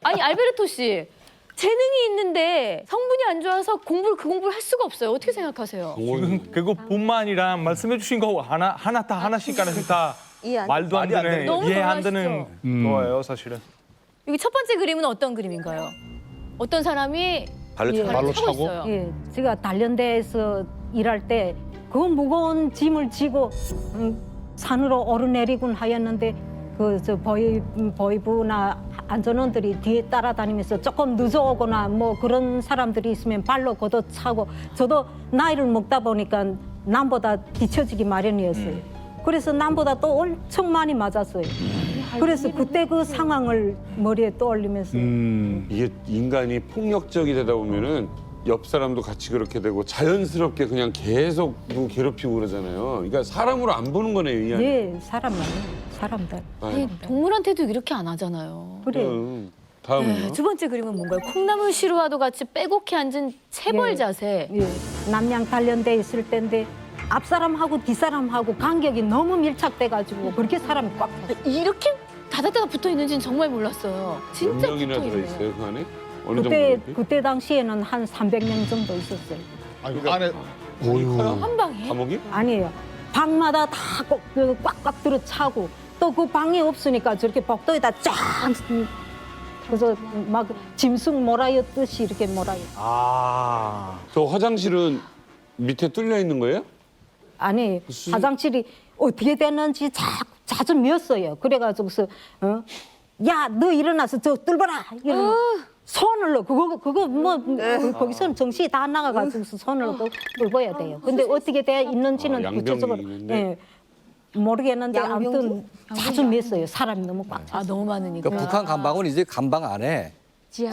아니 알베르토 씨 재능이 있는데 성분이 안 좋아서 그 공부를 할 수가 없어요. 어떻게 생각하세요? 지금 그거뿐만 아니라 말씀해주신 거 하나씩 다 말도 안 되는 너무 이해 안 놀라시죠? 되는 거예요 사실은. 여기 첫 번째 그림은 어떤 그림인가요? 어떤 사람이 발로 차고 있어요. 예, 제가 단련대에서 일할 때 그 무거운 짐을 지고 산으로 오르내리곤 하였는데 저 보이부나 안전원들이 뒤에 따라다니면서 조금 늦어오거나 뭐 그런 사람들이 있으면 발로 걷어차고 저도 나이를 먹다 보니까 남보다 뒤처지기 마련이었어요. 그래서 남보다 또 엄청 많이 맞았어요. 그래서 그때 그 상황을 머리에 떠올리면서 이게 인간이 폭력적이 되다 보면은 옆 사람도 같이 그렇게 되고 자연스럽게 그냥 계속 누구 괴롭히고 그러잖아요. 그러니까 사람으로 안 보는 거네요, 이 안에. 네, 사람만 사람들. 아니, 동물한테도 이렇게 안 하잖아요. 그래. 다음은요? 두 번째 그림은 뭔가요? 콩나물 시루와도 같이 빼곡히 앉은 체벌 자세. 예, 남양 단련대 있을 때인데 앞사람하고 뒷사람하고 간격이 너무 밀착돼가지고 그렇게 사람이 꽉 찼어요. 이렇게 다다다가 붙어 있는지는 정말 몰랐어요. 진짜 몇 명이나 붙어 있네요. 들어있어요, 그 안에? 어느 정도? 그때 당시에는 한 300명 정도 있었어요. 아니, 그 안에 한 방에? 감옥이? 아니에요. 방마다 다 꽉꽉 들어 차고 또 그 방이 없으니까 저렇게 복도에다 쫙 그래서 막 짐승 몰아였듯이 이렇게 몰아요. 저 화장실은 밑에 뚫려 있는 거예요? 아니 화장실이 어떻게 됐는지 자주 미었어요. 그래가지고서 야 너 일어나서 저 뚫어라 이러면 손을 넣어 그거 뭐 거기서는 정신이 다 나가가지고서 손을 넣고 뚫어야 돼요. 근데 어떻게 돼 있는지는 구체적으로 예, 모르겠는데 아무튼 자주 미었어요. 사람이 너무 꽉 찼어요. 너무 많으니까. 그러니까 북한 감방은 이제 감방 안에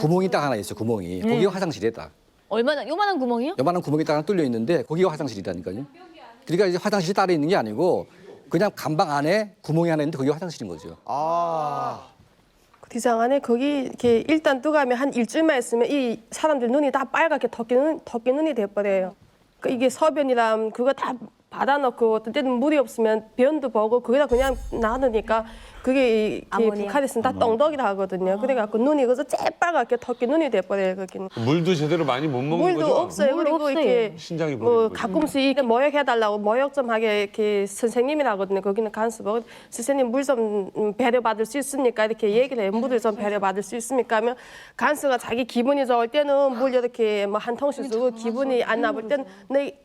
구멍이 딱 하나 있어. 구멍이 거기가 화장실이다. 얼마나 요만한 구멍이요? 요만한 구멍이 딱 하나 뚫려 있는데 거기가 화장실이라니까요. 그러니까 이제 화장실이 따로 있는 게 아니고 그냥 감방 안에 구멍이 하나 있는데 거기가 화장실인 거죠. 그 뒤장 안에 거기 이렇게 일단 뜨가면 한 일주일만 있으면 이 사람들 눈이 다 빨갛게 토끼 눈이 돼버려요. 그 이게 소변이랑 그거 다 받아놓고 어떤 때는 물이 없으면 변도 보고 거기다 그냥 놔두니까 그게 북한에서는 다 똥덕이라 하거든요. 그래갖고 눈이 그래서 재빨갛게 토끼 눈이 돼버려요. 거기는. 물도 제대로 많이 못 먹는 물도 거죠? 없어요. 그리고 이렇게 신장이 뭐 버리는 거죠. 가끔씩 이렇게 모욕해달라고 모욕 좀 하게 이렇게 선생님이라거든요. 거기는 간수보 선생님 물 좀 배려받을 수 있습니까? 이렇게 얘기를 해요. 물을 좀 배려받을 수 있습니까? 하면 간수가 자기 기분이 좋을 때는 물 이렇게 뭐 한 통씩 주고 기분이 안 나쁠 때는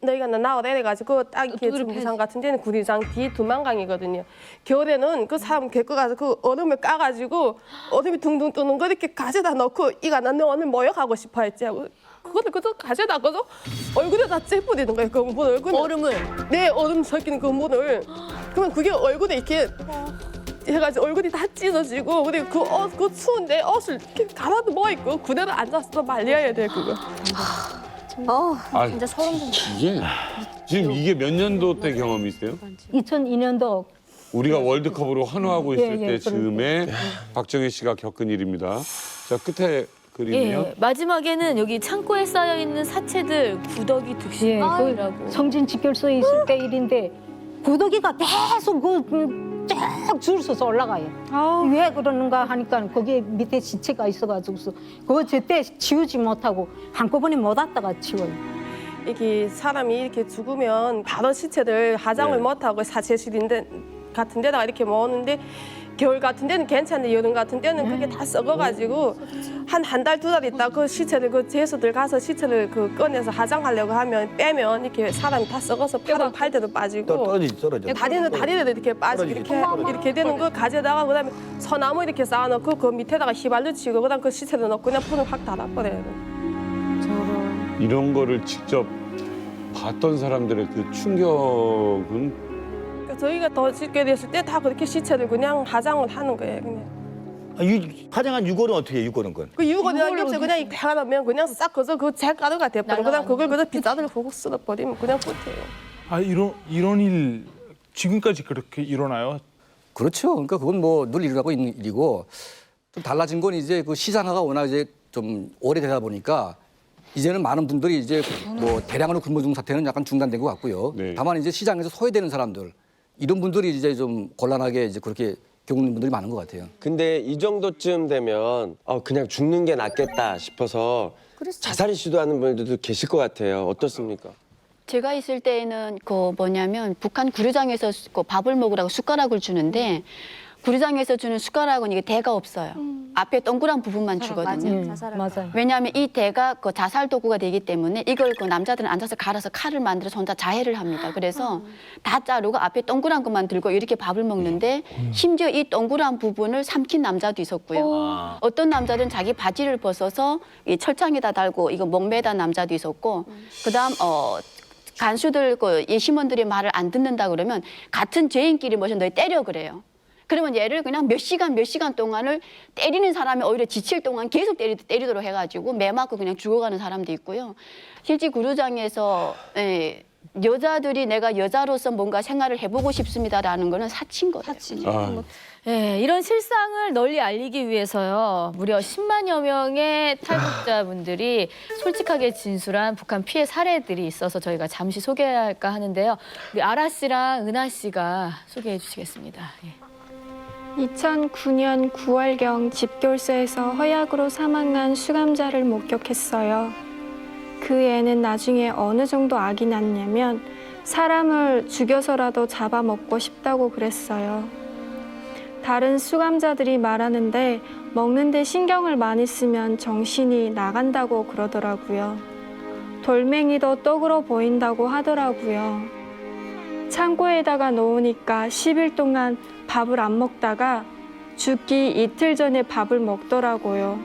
너희가 나와라 이래가지고 딱 이렇게 중부산 같은 데는 구리장 뒤 두만강이거든요. 겨울에는 그 사람 데리고 가서 그 얼음을 까가지고 얼음이 둥둥 뜨는 거 이렇게 가져다 넣고 이가 나 너 오늘 모욕하고 싶어 했지 하고 그거를 그저 가져다가서 얼굴에다 째뿌리는 거예요. 그 물을. 얼음을? 네, 얼음 섞인 그 물을. 그러면 그게 얼굴에 이렇게 해가지고 얼굴이 다 찢어지고 그리고 그 추운데 옷을 이렇게 가만히 뭐 있고 그대로 앉아서 말려야 돼 그거. 진짜 소름 돋네. 이게 지금 이게 몇 년도 때 경험이세요? 2002년도 우리가 월드컵으로 환호하고 있을 예, 때 즈음에 박정희 씨가 겪은 일입니다. 자, 끝에 그림이요. 예, 마지막에는 여기 창고에 쌓여 있는 사체들 구더기 예, 득실이라고. 그 성진 집결소에 있을 때 일인데 구더기가 계속 쭉 서서 올라가요. 왜 그러는가 하니까 거기에 밑에 시체가 있어가지고서 그거 제때 치우지 못하고 한꺼번에 못 왔다가 치워요. 이게 사람이 이렇게 죽으면 바로 시체를 화장을 네. 못하고 사체실인데 같은 데다가 이렇게 모으는데 겨울 같은 데는 괜찮은데 여름 같은 때는 그게 다 썩어가지고 한 달, 두 달 있다 그 시체를 그 재수들 가서 시체를 그 꺼내서 화장하려고 하면 빼면 이렇게 사람이 다 썩어서 팔은 팔대로 빠지고 떨어져. 다리는 이렇게 빠지고 이렇게 되는 거 가져다가 그다음에 소나무 이렇게 쌓아놓고 그 밑에다가 휘발유 치고 그다음 그 시체를 넣고 그냥 불을 확 닫아버려요. 이런 거를 직접 봤던 사람들의 그 충격은 저희가 더 짓게 됐을 때 다 그렇게 시체를 그냥 화장을 하는 거예요. 그냥. 화장한 유골은 어떻게 해요? 유골은 건? 그 유골이라는 게 없어요. 그냥 배가 나면 그냥 싹 그저 그 잿가루가 돼버리면 그냥 그걸 그저 빗자루로 훅 쓸어버리면 그냥 끝이에요. 아 이런 일 지금까지 그렇게 일어나요? 그렇죠. 그러니까 그건 뭐 늘 일어나고 있는 일이고 좀 달라진 건 이제 그 시장화가 워낙 이제 좀 오래되다 보니까 이제는 많은 분들이 이제 뭐 대량으로 굶어 죽는 사태는 약간 중단된 것 같고요. 네. 다만 이제 시장에서 소외되는 사람들 이런 분들이 이제 좀 곤란하게 이제 그렇게 겪는 분들이 많은 것 같아요. 근데 이 정도쯤 되면 그냥 죽는 게 낫겠다 싶어서 자살을 시도하는 분들도 계실 것 같아요. 어떻습니까? 제가 있을 때에는 그 뭐냐면 북한 구류장에서 그 밥을 먹으라고 숟가락을 주는데 구류장에서 주는 숟가락은 이게 대가 없어요. 앞에 동그란 부분만 주거든요. 맞아요. 왜냐하면 이 대가 그 자살 도구가 되기 때문에 이걸 그 남자들은 앉아서 갈아서 칼을 만들어서 혼자 자해를 합니다. 그래서 다 자르고 앞에 동그란 것만 들고 이렇게 밥을 먹는데 심지어 이 동그란 부분을 삼킨 남자도 있었고요. 어떤 남자들은 자기 바지를 벗어서 이 철창에다 달고 이거 목매단 남자도 있었고 그다음 간수들 그 예심원들의 말을 안 듣는다 그러면 같은 죄인끼리 모셔 너희 때려 그래요. 그러면 얘를 그냥 몇 시간 동안을 때리는 사람이 오히려 지칠 동안 계속 때리도록 해가지고 매 맞고 그냥 죽어가는 사람도 있고요. 실제 구류장에서 여자들이 내가 여자로서 뭔가 생활을 해보고 싶습니다라는 거는 사치인 거예요. 예, 이런 실상을 널리 알리기 위해서요. 무려 10만여 명의 탈북자분들이 솔직하게 진술한 북한 피해 사례들이 있어서 저희가 잠시 소개할까 하는데요. 우리 아라 씨랑 은하 씨가 소개해 주시겠습니다. 예. 2009년 9월경 집결소에서 허약으로 사망한 수감자를 목격했어요. 그 애는 나중에 어느 정도 악이 났냐면 사람을 죽여서라도 잡아먹고 싶다고 그랬어요. 다른 수감자들이 말하는데 먹는데 신경을 많이 쓰면 정신이 나간다고 그러더라고요. 돌멩이도 떡으로 보인다고 하더라고요. 창고에다가 놓으니까 10일 동안 밥을 안 먹다가 죽기 이틀 전에 밥을 먹더라고요.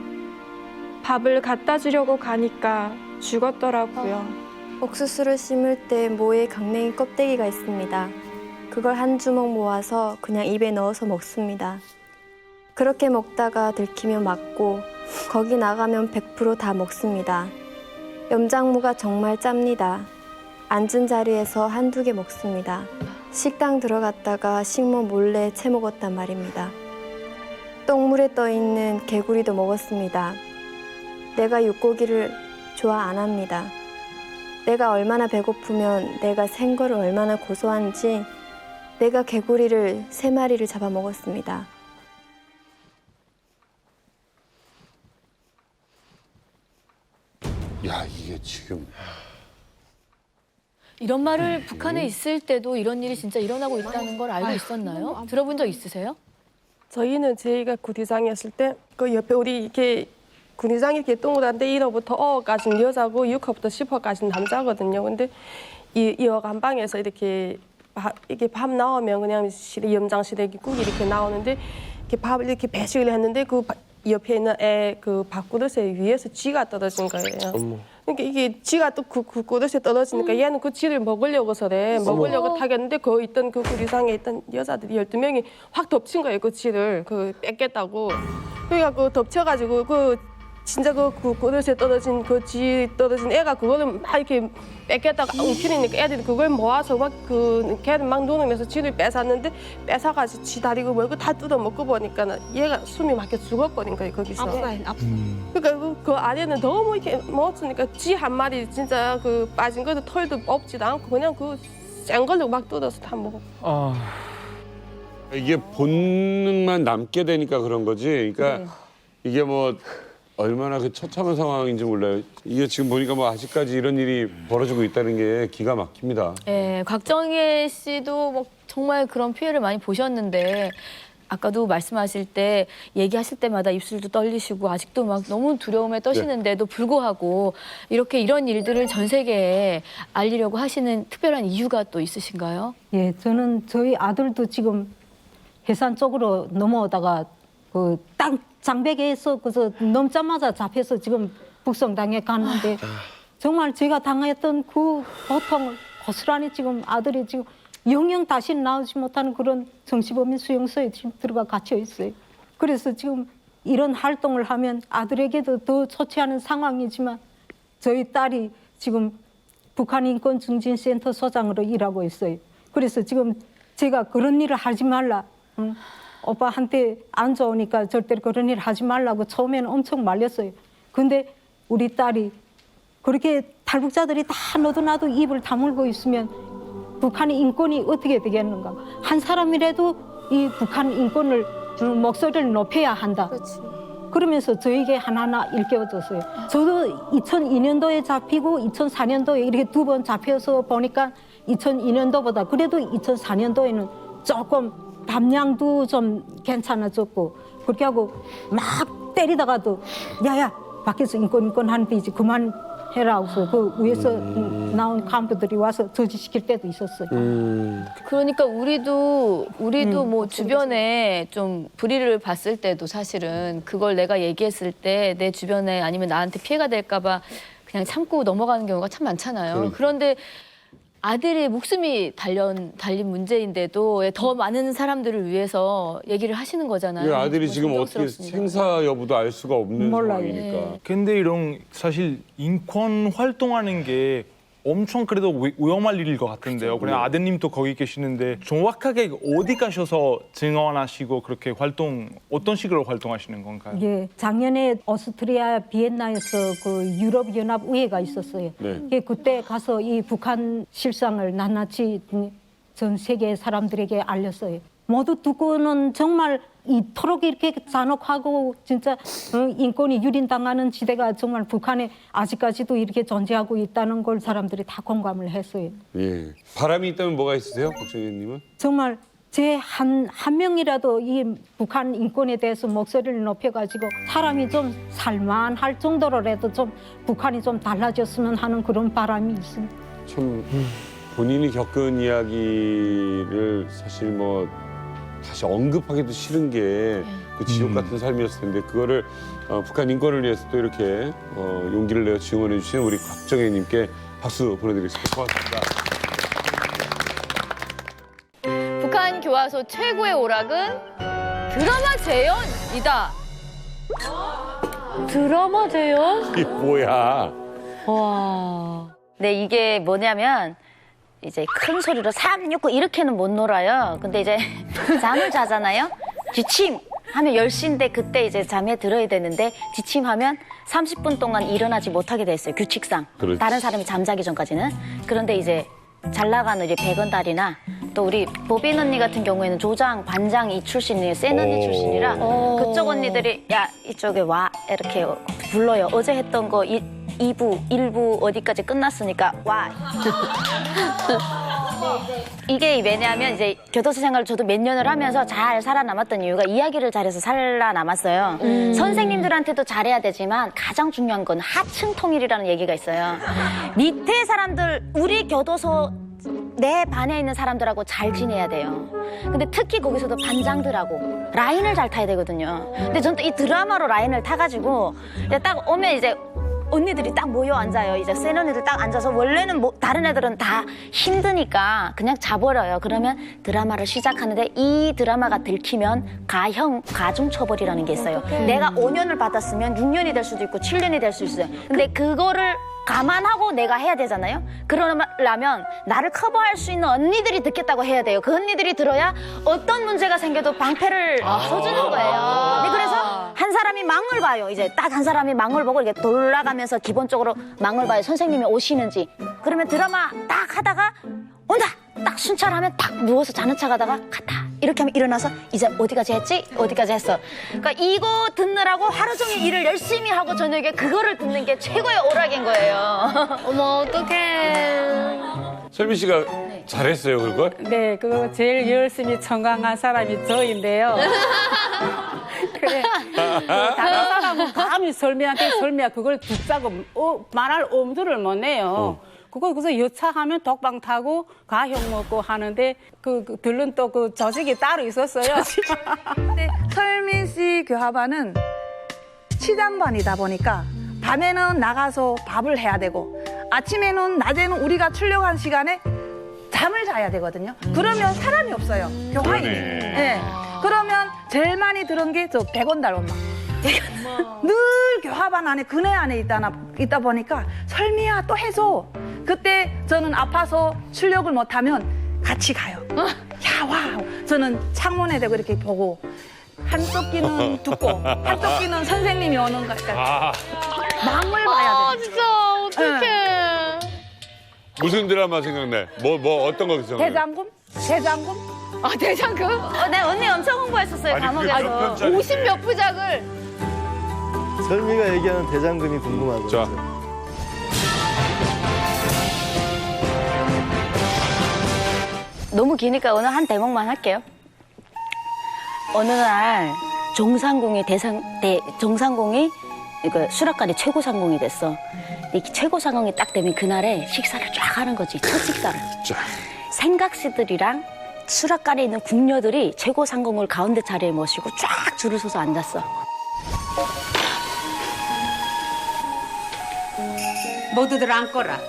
밥을 갖다 주려고 가니까 죽었더라고요. 옥수수를 심을 때 모에 강냉이 껍데기가 있습니다. 그걸 한 주먹 모아서 그냥 입에 넣어서 먹습니다. 그렇게 먹다가 들키면 맞고 거기 나가면 100% 다 먹습니다. 염장무가 정말 짭니다. 앉은 자리에서 한두 개 먹습니다. 식당 들어갔다가 식모 몰래 채먹었단 말입니다. 똥물에 떠있는 개구리도 먹었습니다. 내가 육고기를 좋아 안 합니다. 내가 얼마나 배고프면 내가 생거를 얼마나 고소한지 내가 개구리를 3마리를 잡아먹었습니다. 야, 이게 지금 이런 말을 북한에 있을 때도 이런 일이 진짜 일어나고 있다는 걸 알고 있었나요? 들어본 적 있으세요? 저희가 구리장이었을 때 그 옆에 우리 이렇게 구리장이 이렇게 동그란데 1호부터 5호까지는 여자고 6호부터 10호까지는 남자거든요. 근데 이 여간방에서 이렇게 밥 나오면 그냥 염장 시래기국이 이렇게 나오는데 이렇게 밥을 이렇게 배식을 했는데 그 옆에 있는 애 그 밥그릇에 위에서 쥐가 떨어진 거예요. 그러니까 이게 쥐가 또 그 그릇에 떨어지니까 얘는 그 쥐를 먹으려고서래. 먹으려고 타겠는데 그 있던 그 구리상에 있던 여자들이 12명이 확 덮친 거예요. 그 쥐를 그 뺏겠다고. 그러니까 그 덮쳐가지고 그 진짜 그 그릇에 떨어진 그 쥐 떨어진 애가 그거를 막 이렇게 뺏겠다가 움츠리니까 애들이 그걸 모아서 막 그 걔를 막 누르면서 쥐를 뺏었는데 뺏어가지고 쥐 다리고 뭐고 다 뜯어먹고 보니까 얘가 숨이 막혀 죽었거든 거예요 거기서. 그러니까 그 안에는 너무 이렇게 먹었으니까 쥐 한 마리 진짜 그 빠진 것도 털도 없지도 않고 그냥 그 센 걸로 막 뜯어서 다 먹어. 이게 본능만 남게 되니까 그런 거지. 그러니까 이게 뭐 얼마나 그 처참한 상황인지 몰라요. 이게 지금 보니까 뭐 아직까지 이런 일이 벌어지고 있다는 게 기가 막힙니다. 네, 곽정혜 씨도 뭐 정말 그런 피해를 많이 보셨는데 아까도 말씀하실 때 얘기하실 때마다 입술도 떨리시고 아직도 막 너무 두려움에 떠시는데도 불구하고 이렇게 이런 일들을 전 세계에 알리려고 하시는 특별한 이유가 또 있으신가요? 예, 저는 저희 아들도 지금 해산 쪽으로 넘어오다가 그 땅 장벽에서 그래서 넘자마자 잡혀서 지금 북송당에 갔는데 정말 제가 당했던 그 고통을 고스란히 지금 아들이 지금 영영 다시 나오지 못하는 그런 정치범인 수용소에 지금 들어가 갇혀 있어요. 그래서 지금 이런 활동을 하면 아들에게도 더 좋지 않은 상황이지만 저희 딸이 지금 북한인권증진센터 소장으로 일하고 있어요. 그래서 지금 제가 그런 일을 하지 말라. 응? 오빠한테 안 좋으니까 절대로 그런 일 하지 말라고 처음에는 엄청 말렸어요. 근데 우리 딸이 그렇게 탈북자들이 다 너도 나도 입을 다물고 있으면 북한의 인권이 어떻게 되겠는가. 한 사람이라도 이 북한 인권을 목소리를 높여야 한다. 그러면서 저에게 하나하나 일깨워줬어요. 저도 2002년도에 잡히고 2004년도에 이렇게 2번 잡혀서 보니까 2002년도보다 그래도 2004년도에는 조금 담량도 좀 괜찮아졌고 그렇게 하고 막 때리다가도 야야 밖에서 인권 하는데 이제 그만해라 하고 그 위에서 나온 간부들이 와서 저지시킬 때도 있었어요. 그러니까 우리도 뭐 주변에 좀 불의를 봤을 때도 사실은 그걸 내가 얘기했을 때 내 주변에 아니면 나한테 피해가 될까 봐 그냥 참고 넘어가는 경우가 참 많잖아요. 그런데 아들의 목숨이 달린 문제인데도 더 많은 사람들을 위해서 얘기를 하시는 거잖아요. 아들이 지금 어떻게 생사 여부도 알 수가 없는 상황이니까. 근데 이런 사실 인권 활동하는 게 엄청 그래도 위험할 일일 것 같은데요. 그냥 아드님도 거기 계시는데 정확하게 어디 가셔서 증언하시고 그렇게 어떤 식으로 활동하시는 건가요? 예, 작년에 오스트리아 비엔나에서 그 유럽 연합 의회가 있었어요. 그때 가서 이 북한 실상을 낱낱이 전 세계 사람들에게 알렸어요. 모두 듣고는 정말 이토록 이렇게 잔혹하고 진짜 인권이 유린당하는 지대가 정말 북한에 아직까지도 이렇게 존재하고 있다는 걸 사람들이 다 공감을 했어요. 예. 바람이 있다면 뭐가 있으세요, 박정희님은? 정말 제 한 명이라도 이 북한 인권에 대해서 목소리를 높여가지고 사람이 좀 살만할 정도로라도 좀 북한이 좀 달라졌으면 하는 그런 바람이 있습니다. 참 본인이 겪은 이야기를 사실 뭐 다시 언급하기도 싫은 게 그 지옥 같은 삶이었을 텐데 그거를 북한 인권을 위해서 또 이렇게 용기를 내어 지원해 주신 우리 곽정혜님께 박수 보내드리겠습니다. 고맙습니다. 북한 교화소 최고의 오락은 드라마 재연이다. 드라마 재연? 이게 뭐야? 와. 네, 이게 뭐냐면 이제 큰 소리로 369 이렇게는 못 놀아요. 근데 이제 잠을 자잖아요. 지침 하면 10시인데 그때 이제 잠에 들어야 되는데 지침하면 30분 동안 일어나지 못하게 돼 있어요. 규칙상. 그렇지. 다른 사람이 잠자기 전까지는. 그런데 이제 잘 나가는 이제 백은달이나 또 우리 보빈 언니 같은 경우에는 조장, 반장 이 출신이에요. 센 언니 출신이라 그쪽 언니들이 야 이쪽에 와 이렇게 불러요. 어제 했던 거 2부, 1부 어디까지 끝났으니까 와. 이게 왜냐하면 이제 교도소 생활을 저도 몇 년을 하면서 잘 살아남았던 이유가 이야기를 잘해서 살아남았어요. 선생님들한테도 잘해야 되지만 가장 중요한 건 하층 통일이라는 얘기가 있어요. 밑에 사람들, 우리 교도소 내 반에 있는 사람들하고 잘 지내야 돼요. 근데 특히 거기서도 반장들하고 라인을 잘 타야 되거든요. 근데 전 또 이 드라마로 라인을 타가지고 딱 오면 이제 언니들이 딱 모여 앉아요. 이제 센 언니들 딱 앉아서 원래는 뭐 다른 애들은 다 힘드니까 그냥 자버려요. 그러면 드라마를 시작하는데 이 드라마가 들키면 가중처벌이라는 게 있어요. 내가 5년을 받았으면 6년이 될 수도 있고 7년이 될 수 있어요. 근데 그거를 감안하고 내가 해야 되잖아요. 그러려면 나를 커버할 수 있는 언니들이 듣겠다고 해야 돼요. 그 언니들이 들어야 어떤 문제가 생겨도 방패를 써주는 거예요. 네, 그래서 한 사람이 망을 봐요. 이제 딱 한 사람이 망을 보고 이렇게 돌아가면서 기본적으로 망을 봐요. 선생님이 오시는지. 그러면 드라마 딱 하다가 온다! 딱 순찰하면 딱 누워서 자는 척 하다가 갔다. 이렇게 하면 일어나서 이제 어디까지 했지? 어디까지 했어. 그러니까 이거 듣느라고 하루 종일 일을 열심히 하고 저녁에 그거를 듣는 게 최고의 오락인 거예요. 어머, 어떡해. 설미 씨가 잘했어요, 그걸? 네, 그거 제일 열심히 청강한 사람이 저인데요. 그래, 다른 사람은 감히 설미한테 설미야 그걸 듣자고 말할 엄두를 못 내요. 그거 그래서 여차하면 독방 타고 가형 먹고 하는데 들른 또 그 저식이 따로 있었어요. 근데 설민 씨 교합반은 치장반이다 보니까 밤에는 나가서 밥을 해야 되고 아침에는 낮에는 우리가 출력한 시간에 잠을 자야 되거든요. 그러면 사람이 없어요. 교화인이. 네. 그러면 제일 많이 들은 게 저 100원 달 엄마. 늘 교합반 안에 그네 안에 있다 보니까 설미야 또 해줘. 그때 저는 아파서 출력을 못하면 같이 가요. 야, 와. 저는 창문에 대고 이렇게 보고 한쪽 귀는 듣고 한쪽 귀는 선생님이 오는 거니까 망을 봐야 돼. 진짜 어떡해. 무슨 드라마 생각나요? 뭐 어떤 거 생각나요? 대장금? 대장금? 아, 대장금? 네, 언니 엄청 홍보했었어요. 감옥에서. 50몇 부작을. 설미가 얘기하는 대장금이 궁금하고. 자. 너무 기니까 오늘 한 대목만 할게요. 어느 날 정상공이 정상공이 그 수락관이 최고 상공이 됐어. 이 최고 상공이 딱 되면 그날에 식사를 쫙 하는 거지. 첫 식사를. 생각씨들이랑 수락관에 있는 궁녀들이 최고 상공을 가운데 자리에 모시고 쫙 줄을 서서 앉았어. 모두들 앉거라. 야,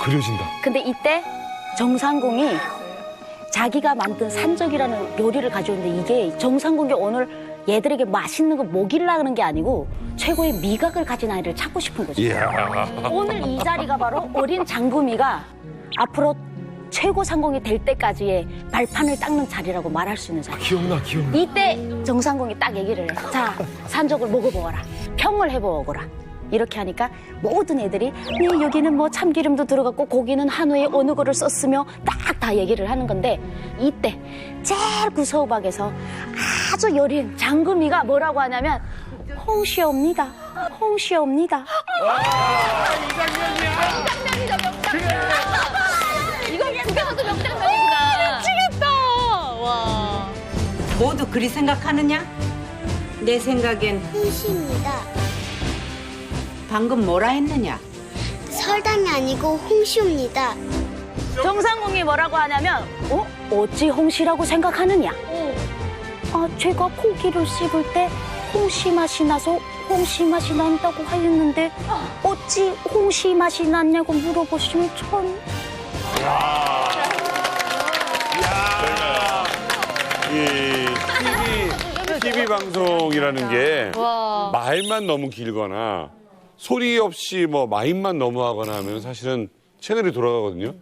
그려진다. 근데 이때 정상공이 자기가 만든 산적이라는 요리를 가져오는데 이게 정상공이 오늘 얘들에게 맛있는 거 먹이려는 게 아니고 최고의 미각을 가진 아이를 찾고 싶은 거죠. 오늘 이 자리가 바로 어린 장금이가 앞으로 최고 상공이 될 때까지의 발판을 닦는 자리라고 말할 수 있는 자리. 기억나. 이때 정상공이 딱 얘기를 해. 자, 산적을 먹어보거라. 평을 해보거라. 이렇게 하니까 모든 애들이 네, 여기는 뭐 참기름도 들어갔고 고기는 한우에 어느 거를 썼으며 딱 다 얘기를 하는 건데 이때 제일 구서우박에서 아주 여린 장금이가 뭐라고 하냐면 홍시옵니다. 홍시옵니다. 이거 구경도 명장면이구나. 미치겠다. 와. 모두 그리 생각하느냐? 내 생각엔 홍시입니다. 방금 뭐라 했느냐? 설담이 아니고 홍시입니다. 정상공이 뭐라고 하냐면 어찌 홍시라고 생각하느냐? 제가 고기를 씹을 때 홍시 맛이 나서 홍시 맛이 난다고 하였는데 어찌 홍시 맛이 났냐고 물어보시면 전... 이 TV 방송이라는 게 와. 말만 너무 길거나 소리 없이 뭐 마임만 너무 하거나 하면 사실은 채널이 돌아가거든요.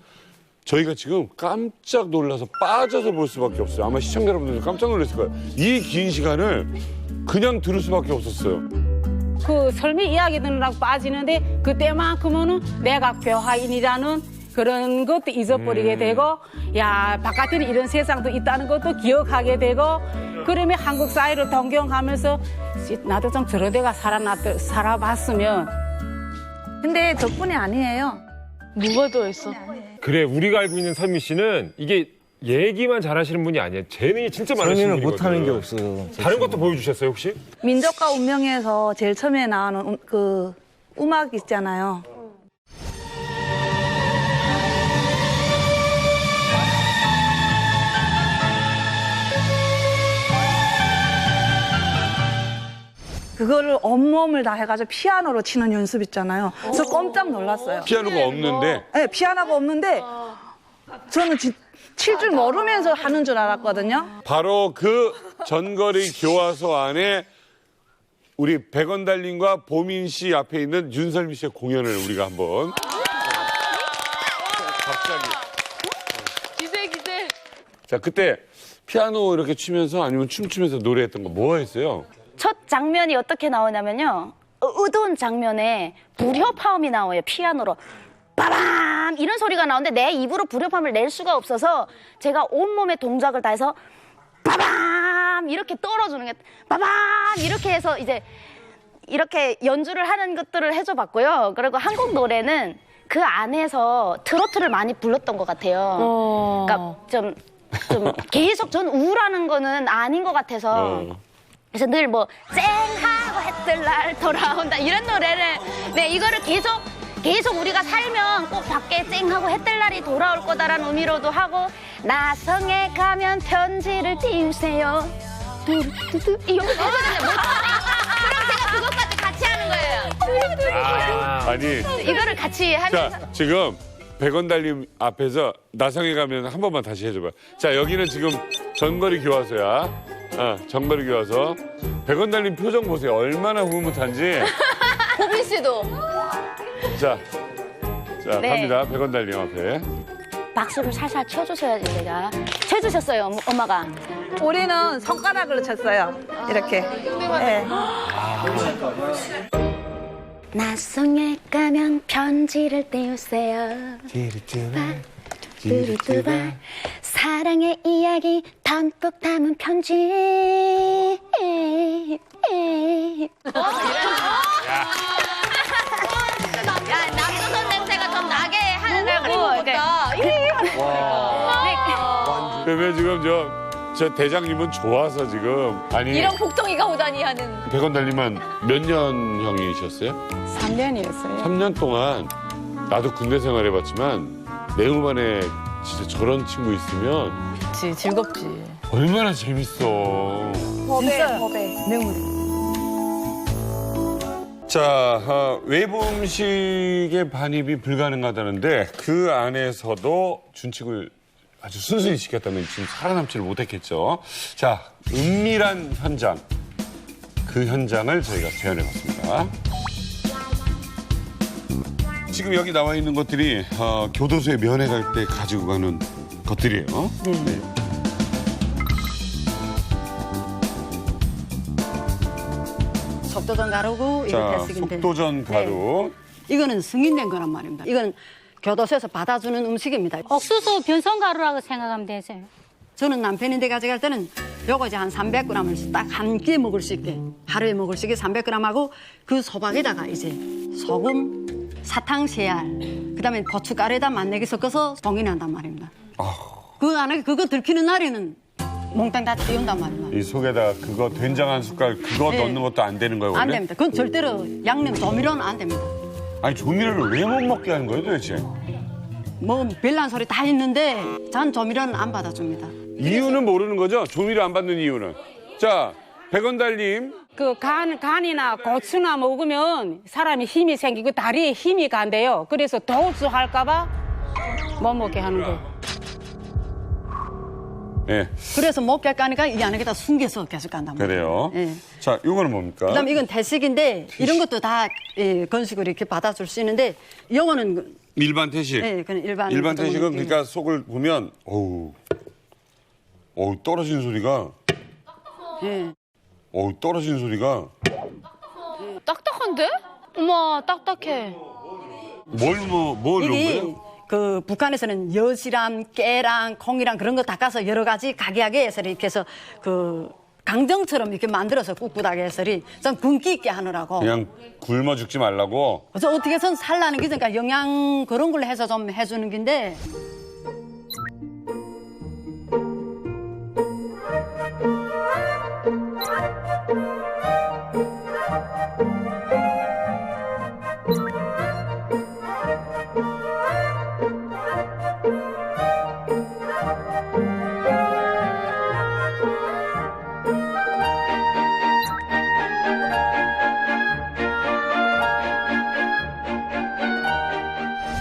저희가 지금 깜짝 놀라서 빠져서 볼 수밖에 없어요. 아마 시청자 여러분들도 깜짝 놀랐을 거예요. 이 긴 시간을 그냥 들을 수밖에 없었어요. 그 설미 이야기 듣느라고 빠지는데 그때만큼은 내가 교화인이라는 그런 것도 잊어버리게 되고 야 바깥에는 이런 세상도 있다는 것도 기억하게 되고 그러면 한국 사회를 동경하면서 나도 좀 저런 데가 살아봤으면. 근데 덕분에 아니에요. 누가 더 했어? 그래, 우리가 알고 있는 설미 씨는 이게 얘기만 잘하시는 분이 아니에요. 재능이 진짜 많으신 분이거든요. 못하는 게 없어요. 다른 것도 보여주셨어요, 혹시? 민족과 운명에서 제일 처음에 나오는 그 음악 있잖아요. 그거를 온몸을 다 해가지고 피아노로 치는 연습 있잖아요. 그래서 깜짝 놀랐어요. 피아노가 없는데 네, 피아노가 없는데 저는 칠 줄 모르면서 하는 줄 알았거든요. 바로 그 전거리 교화소 안에 우리 백원달님과 보민 씨 앞에 있는 윤설미 씨의 공연을 우리가 한번 갑자기 기대. 자 그때 피아노 이렇게 치면서 아니면 춤추면서 노래했던 거 뭐 했어요? 첫 장면이 어떻게 나오냐면요. 어두운 장면에 불협화음이 나와요. 피아노로. 빠밤! 이런 소리가 나오는데 내 입으로 불협화음을 낼 수가 없어서 제가 온몸의 동작을 다해서 빠밤! 이렇게 떨어주는 게 빠밤! 이렇게 해서 이제 이렇게 연주를 하는 것들을 해줘 봤고요. 그리고 한국 노래는 그 안에서 트로트를 많이 불렀던 것 같아요. 그러니까 좀 계속 전 우울하는 거는 아닌 것 같아서 그래서 늘 뭐 쨍하고 했을 날 돌아온다 이런 노래를 네 이거를 계속 우리가 살면 꼭 밖에 쨍하고 했을 날이 돌아올 거다라는 의미로도 하고 나성에 가면 편지를 띄우세요 뚜루뚜뚜 이거 했거든요. 그럼 제가 그것까지 같이 하는 거예요. 아니 이거를 같이 하면서 자 지금 백원달님 앞에서 나성에 가면 한 번만 다시 해줘봐. 자 여기는 지금 전거리 교화소야. 전거리 교화소. 백원달님 표정 보세요. 얼마나 흐뭇한지. 보빈 씨도 자 네. 갑니다. 백원달님 앞에. 박수를 살살 쳐주셔야지 제가 쳐주셨어요 엄마가. 우리는 손가락으로 쳤어요. 이렇게. 네. 나성에 가면 편지를 띄우세요. 뚜루뚜바 사랑의 이야기 듬뿍 담은 편지. 야 남조선 냄새가 좀 나게 하느라고 이렇게. 그러면 지금 저 대장님은 좋아서 지금 아니 이런 복덩이가 오다니 하는. 백원달님은 몇 년 형이셨어요? 3년이었어요. 3년 동안 나도 군대 생활해봤지만 내 음반에 진짜 저런 친구 있으면 그치, 즐겁지. 얼마나 재밌어. 법에. 맹물이. 자, 외부 음식의 반입이 불가능하다는데 그 안에서도 준칙을 아주 순순히 지켰다면 지금 살아남지를 못했겠죠. 자, 은밀한 현장. 그 현장을 저희가 재현해봤습니다. 지금 여기 나와 있는 것들이 교도소에 면회 갈 때 가지고 가는 것들이에요. 네. 속도전 가루고 자, 이거 대식인데. 속도전 가루. 이거는 승인된 거란 말입니다. 이건 교도소에서 받아주는 음식입니다. 옥수수 변성가루라고 생각하면 되세요. 저는 남편인데 가져갈 때는 요거 이제 한 300g을 딱 한 끼 먹을 수 있게 하루에 먹을 수 있게 300g하고 그 소박에다가 이제 소금, 사탕, 새알, 그다음에 고춧가루에다 맛내기 섞어서 봉인한단 말입니다. 그 안에 그거 들키는 날에는 몽땅 다 띄운단 말입니다. 이 속에다 그거 된장 한 숟갈 그거 네. 넣는 것도 안 되는 거예요, 원래? 안 됩니다. 그건 절대로 양념 조미료는 안 됩니다. 아니 조미료를 왜 못 먹게 하는 거예요, 도대체? 뭐 별난 소리 다 있는데 전 조미료는 안 받아줍니다. 이유는 모르는 거죠? 조미료 안 받는 이유는. 자, 백원달님. 그 간이나 고추나 먹으면 사람이 힘이 생기고 다리에 힘이 간대요. 그래서 도수할까봐 못 먹게 하는 거. 네, 그래서 못 깰 거니까 이 안에다 숨겨서 계속 간단 말이에요. 그래요. 네. 자, 이거는 뭡니까? 그다음에 이건 태식인데 이런 것도 다 건식으로 이렇게 받아줄 수 있는데 이거는 일반 태식. 네, 그냥 일반 태식은 그러니까 속을 보면 어우 떨어지는 소리가. 네. 떨어지는 소리가. 딱딱한데? 어머, 딱딱해. 뭘 넣은 이게 거예요? 그 북한에서는 여지랑 깨랑 콩이랑 그런 거 닦아서 여러 가지 가게하게 해서 이렇게 해서 그 강정처럼 이렇게 만들어서 꿋꿋하게 해서 좀 굶기 있게 하느라고. 그냥 굶어 죽지 말라고. 그래서 어떻게 해서 살라는 게 그러니까 영양 그런 걸로 해서 좀 해주는 건데.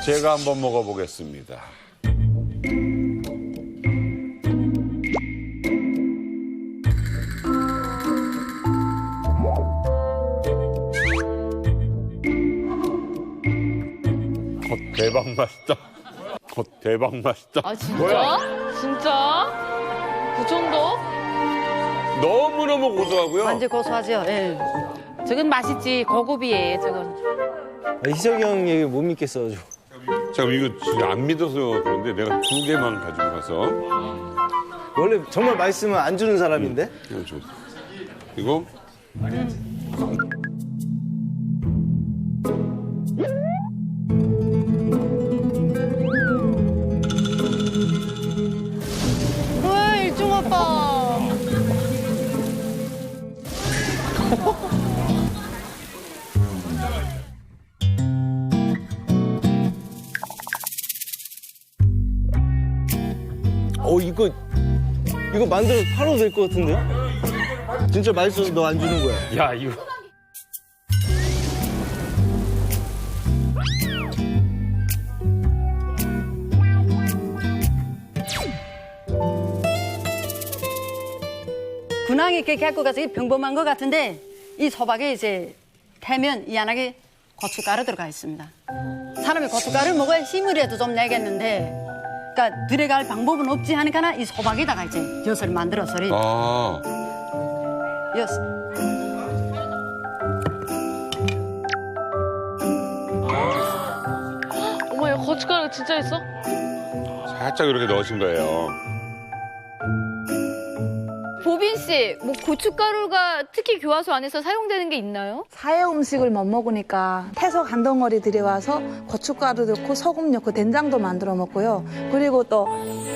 제가 한번 먹어보겠습니다. 대박 맛있다. 대박 맛있다. 아 진짜? 뭐야? 진짜? 그 정도? 너무너무 고소하고요. 완전 고소하죠. 예. 저건 맛있지. 고급이에요, 저건. 희석이 형 얘기 못 믿겠어. 잠깐 이거 진짜 안 믿어서 그런데 내가 2개만 가지고 가서. 원래 정말 맛있으면 안 주는 사람인데? 이거 왜 일중 오빠? 이거 만들어서 팔아도 될 것 같은데요? 진짜 맛있어서 너 안 주는 거야. 야, 이거. 군항이 이렇게 갖고 가서 이게 평범한 것 같은데 이 소박에 이제 태면 이 안에 고춧가루 들어가 있습니다. 사람이 고춧가루를 먹어야 힘을이라도 좀 내겠는데 그러니까 들어갈 방법은 없지 하니까 이 소박에다가 이제 엿을 만들어서 아. 엿. 어머, 야, 고춧가루가 진짜 있어? 살짝 이렇게 넣으신 거예요. 보빈 씨, 뭐 고춧가루가 특히 교화소 안에서 사용되는 게 있나요? 사회 음식을 못 먹으니까 태석 한 덩어리 들여와서 고춧가루 넣고 소금 넣고 된장도 만들어 먹고요. 그리고 또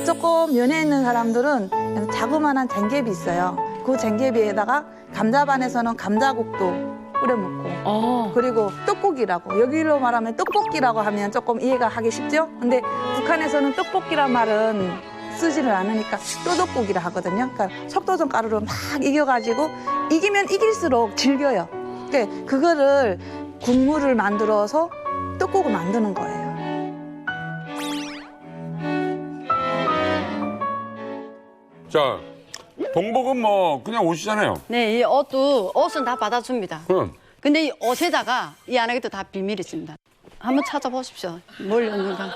조금 연해 있는 사람들은 자그마한 쟁개비 있어요. 그 쟁개비에다가 감자반에서는 감자국도 끓여 먹고 그리고 떡국이라고 여기로 말하면 떡볶이라고 하면 조금 이해가 하기 쉽죠? 근데 북한에서는 떡볶이란 말은 쓰지를 않으니까 뼈떡국이라 하거든요. 그러니까 속도전 가루를 막 이겨가지고 이기면 이길수록 질겨요. 그러니까 그거를 국물을 만들어서 떡국을 만드는 거예요. 자, 동복은 뭐 그냥 옷이잖아요. 네, 이 옷은 다 받아줍니다. 그럼. 근데 이 옷에다가 이 안에도 다 비밀이 있습니다. 한번 찾아보십시오. 뭘 넣는가.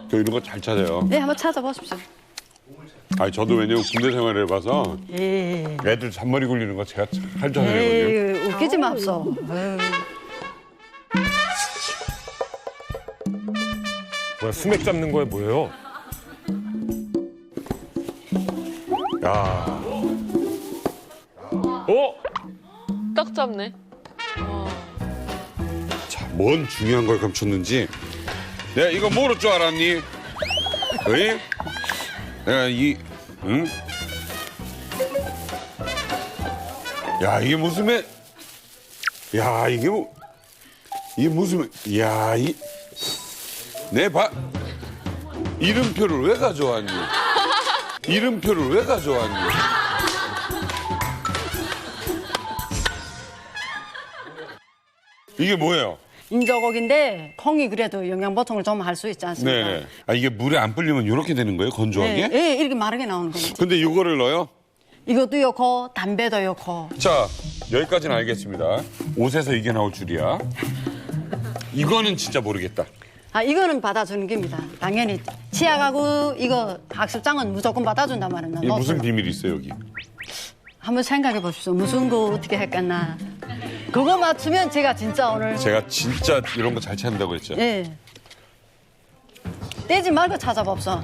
저 이런 거 잘 찾아요. 네, 한번 찾아보십시오. 아니 저도 왜냐면 군대 생활을 해봐서 예. 애들 잔머리 굴리는 거 제가 잘 찾아내거든요. 에이, 웃기지 맙소. 뭐야, 수맥 잡는 거야, 뭐예요? 야. 딱 잡네. 자, 뭔 중요한 걸 감췄는지. 내가 이거 모를 줄 알았니? 어이? 내가 응? 야, 이게 무슨 야, 이게 무슨 야, 이름표를 왜 가져왔니? 이름표를 왜 가져왔니? 이게 뭐예요? 인조고기인데 콩이 그래도 영양 보충을 좀 할 수 있지 않습니까? 네네. 아, 이게 물에 안 불리면 이렇게 되는 거예요? 건조하게? 네, 네, 이렇게 마르게 나오는 거죠. 근데 이거를 넣어요? 이것도 넣고 담배도 넣고. 자, 여기까지는 알겠습니다. 옷에서 이게 나올 줄이야. 이거는 진짜 모르겠다. 아, 이거는 받아주는 겁니다. 당연히 치약하고 이거 학습장은 무조건 받아준단 말이에요. 이게 무슨 비밀이 있어요, 여기? 한번 생각해 보십시오. 무슨 거 어떻게 했겠나. 그거 맞추면 제가 진짜 오늘. 제가 진짜 이런 거 잘 찾는다고 했죠? 예. 떼지 말고 찾아봅소.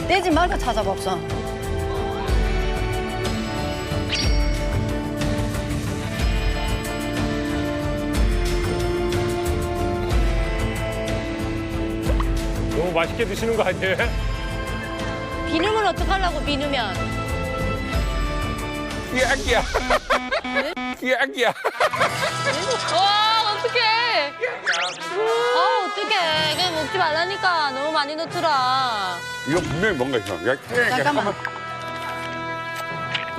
떼지 말고 찾아봅소. 너무 맛있게 드시는 거 아니에요? 비누면 어떡하려고, 비누면. 끼약끼야. 끼약끼야. 와, 어떡해. 아, 어떡해. 그냥 먹지 말라니까. 너무 많이 넣더라. 이거 분명히 뭔가 이상해. 잠깐만.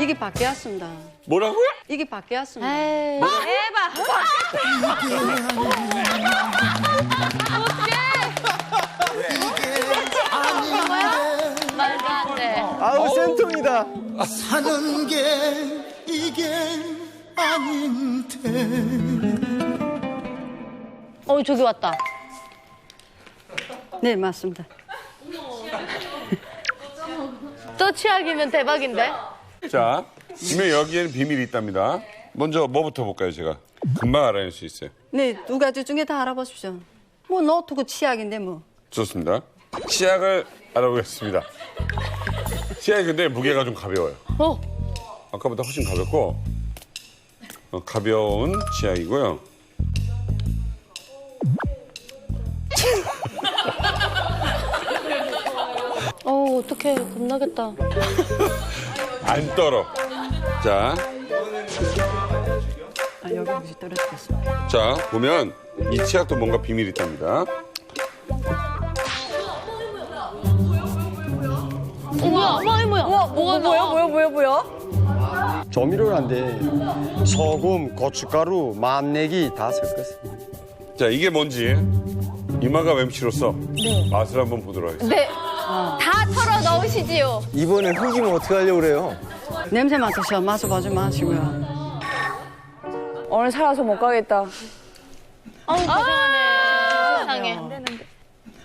이게 바뀌었습니다. 뭐라고요? 이게 바뀌었습니다. 말도 안 돼. 아우 센통이다. 사는 게 이게 아닌데. 저기 왔다. 네, 맞습니다. 또 취향이면 대박인데? 자, 분명 여기에는 비밀이 있답니다. 먼저 뭐부터 볼까요, 제가? 금방 알아낼 수 있어요. 네, 두 가지 중에 다 알아보십시오. 뭐 노트고 치약인데 뭐. 좋습니다. 치약을 알아보겠습니다. 치약이 근데 무게가 좀 가벼워요. 아까보다 훨씬 가볍고 가벼운 치약이고요. 어떡해. 겁나겠다. 안 떨어. 자, 여기 떨어지겠습니다. 자 보면 이 치약도 뭔가 비밀이 있답니다. 뭐야? 조미료란데 소금, 고춧가루, 맛내기 다 섞었어. 자, 이게 뭔지 이마가 맴치로서 맛을 한번 보도록 하겠습니다. 네. 다 털어 넣으시지요. 이번에 흑이면 어떻게 하려고 그래요? 냄새 맡으셔. 맛을 보지 마시고요. 오늘 살아서 못 가겠다. 아우, 고생하네. 세상에.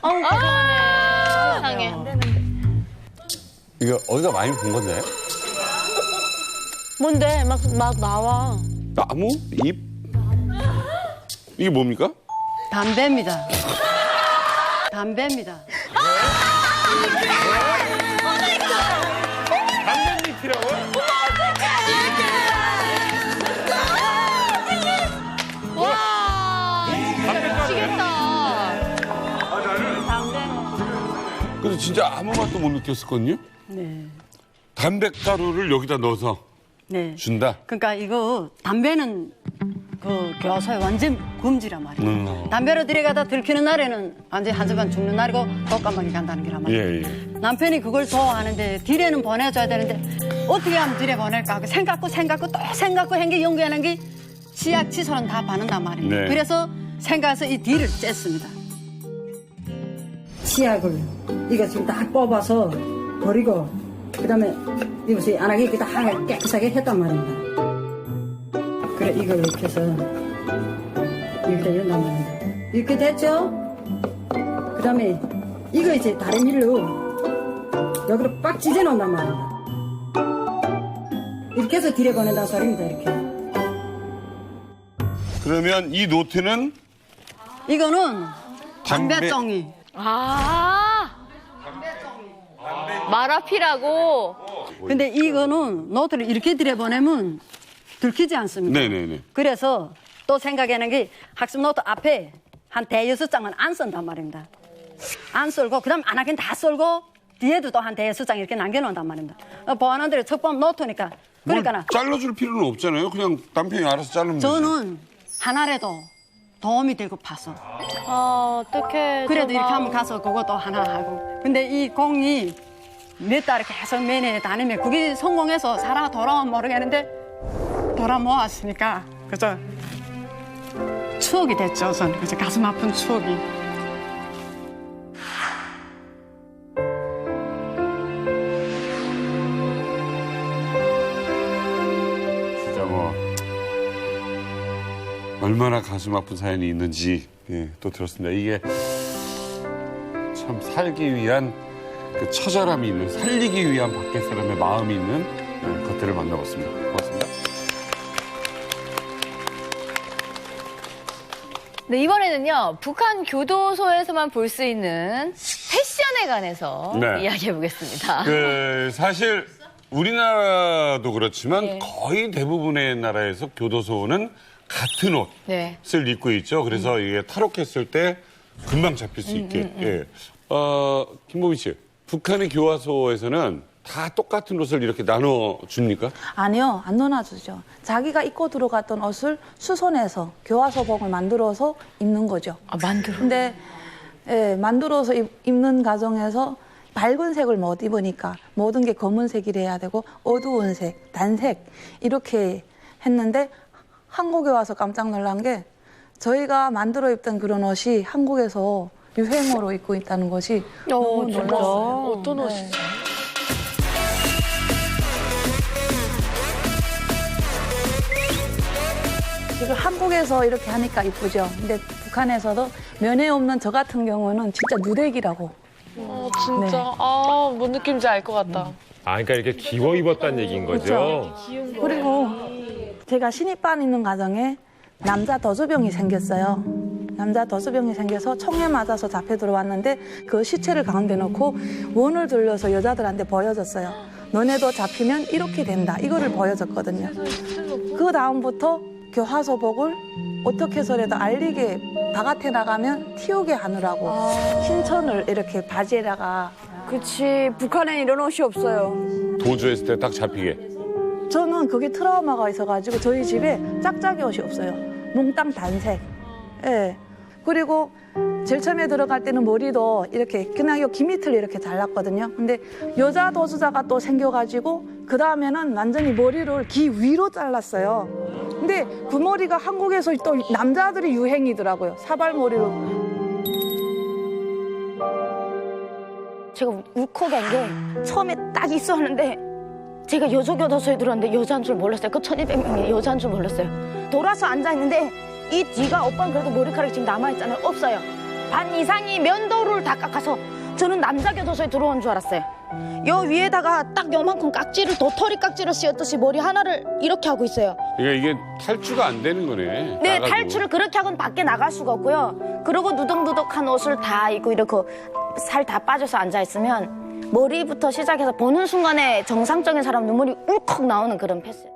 아우, 고생하네. 세상에. 이거 어디서 많이 본 건데? 뭔데? 막 나와. 나무? 잎? 이게 뭡니까? 담배입니다. 담배입니다. 담배잎이라고요? 와. 미치겠다. 그래서 진짜 아무 맛도 못 느꼈었거든요. 네. 담배가루를 여기다 넣어서 네. 준다. 그러니까 이거 담배는 그 교사에 완전 금지란 말이에요. 담배로 들여가다 들키는 날에는 완전 한 시간 죽는 날이고 독감막이 간다는 게란 말이에요. 예. 남편이 그걸 좋아하는데 딜에는 보내줘야 되는데 어떻게 하면 딜에 보낼까 하고 생각고 또 생각고 한 게 연구하는 게 치약 칫솔은 다 바른단 말입니다. 네. 그래서 생각해서 이 딜을 쬐습니다. 치약을 이거 지금 다 뽑아서 버리고 그다음에 이것이 안 하게 다 깨끗하게 했단 말입니다. 그래 이걸 이렇게 해서 여기다 이런단 말입니다. 이렇게 됐죠? 그다음에 이거 이제 다른 일로 여기로 빡 찢어 놓는단 말입니다. 이렇게 해서 들여보낸다는 소리입니다. 이렇게. 그러면 이 노트는 이거는 담배종이. 마라피라고. 근데 이거는 노트를 이렇게 들여보내면 들키지 않습니다. 네네네. 그래서 또 생각하는 게 학습 노트 앞에 한 대여섯 장은 안 쓴단 말입니다. 안 썰고 그다음 안 하긴 다 썰고 뒤에도 또 한 대여섯 장 이렇게 남겨놓는단 말입니다. 보안원들이 첫 번 노트니까 그러니까 잘라줄 필요는 없잖아요. 그냥 남편이 알아서 자르면 되죠. 저는 하나라도 도움이 되고 파서 어떡해. 그래도 이렇게 하면 가서 그것도 하나 하고 근데 이 공이 몇 달 계속 매내 다니면 그게 성공해서 살아 돌아오면 모르겠는데 돌아 모았으니까 그죠 추억이 됐죠. 저는 그죠 가슴 아픈 추억이. 진짜 뭐 얼마나 가슴 아픈 사연이 있는지 또 들었습니다. 이게 참 살기 위한 그 처절함이 있는 살리기 위한 밖에 사람의 마음이 있는 것들을 만나봤습니다. 고맙습니다. 네, 이번에는요, 북한 교도소에서만 볼 수 있는 패션에 관해서 네. 이야기해 보겠습니다. 사실 우리나라도 그렇지만 거의 대부분의 나라에서 교도소는 같은 옷을 네. 입고 있죠. 그래서 이게 탈옥했을 때 금방 잡힐 수 있게. 예. 김보민 씨, 북한의 교화소에서는 다 똑같은 옷을 이렇게 나눠 줍니까? 아니요, 안 나눠주죠. 자기가 입고 들어갔던 옷을 수선해서 교화소복을 만들어서 입는 거죠. 만들어? 근데 만들어서 입는 과정에서 밝은 색을 못 입으니까 모든 게 검은색이 돼야 되고 어두운 색, 단색 이렇게 했는데 한국에 와서 깜짝 놀란 게 저희가 만들어 입던 그런 옷이 한국에서 유행어로 입고 있다는 것이 너무 놀랐어요. 어떤 옷이죠? 지금 한국에서 이렇게 하니까 이쁘죠. 근데 북한에서도 면에 없는 저 같은 경우는 진짜 누대기라고. 진짜 네. 뭔 느낌인지 알 것 같다. 아, 그러니까 이렇게 기워 입었다는 얘기인 거죠? 그리고 제가 신입반 있는 과정에 남자 도수병이 생겼어요. 남자 도수병이 생겨서 총에 맞아서 잡혀 들어왔는데 그 시체를 가운데 놓고 원을 돌려서 여자들한테 보여줬어요. 너네도 잡히면 이렇게 된다. 이거를 보여줬거든요. 그 다음부터 교화소복을 어떻게 해서라도 알리게 바깥에 나가면 튀우게 하느라고 신천을 이렇게 바지에다가. 그치, 북한엔 이런 옷이 없어요. 도주했을 때 딱 잡히게. 저는 그게 트라우마가 있어가지고 저희 집에 짝짝이 옷이 없어요. 몽땅 단색. 예. 그리고 제일 처음에 들어갈 때는 머리도 이렇게 그냥 요 귀 밑을 이렇게 잘랐거든요. 근데 여자 도수자가 또 생겨가지고 그 다음에는 완전히 머리를 귀 위로 잘랐어요. 근데 그 머리가 한국에서 또 남자들이 유행이더라고요. 사발머리로. 제가 울컥한 게 처음에 딱 있었는데 제가 여조교도소에 들어왔는데 여자인 줄 몰랐어요. 그 1200명이 여자인 줄 몰랐어요. 돌아서 앉아있는데 이 뒤가 오빠는 그래도 머리카락이 지금 남아있잖아요. 없어요. 반 이상이 면도를 다 깎아서 저는 남자 교도소에 들어온 줄 알았어요. 요 위에다가 딱 요만큼 깍지를 도토리 깍지를 씌웠듯이 머리 하나를 이렇게 하고 있어요. 그러니까 이게 탈주가 안 되는 거네. 네, 나가도. 탈출을 그렇게 하고는 밖에 나갈 수가 없고요. 그리고 누덕누덕한 옷을 다 입고 이렇게 살 다 빠져서 앉아있으면 머리부터 시작해서 보는 순간에 정상적인 사람 눈물이 울컥 나오는 그런 패스.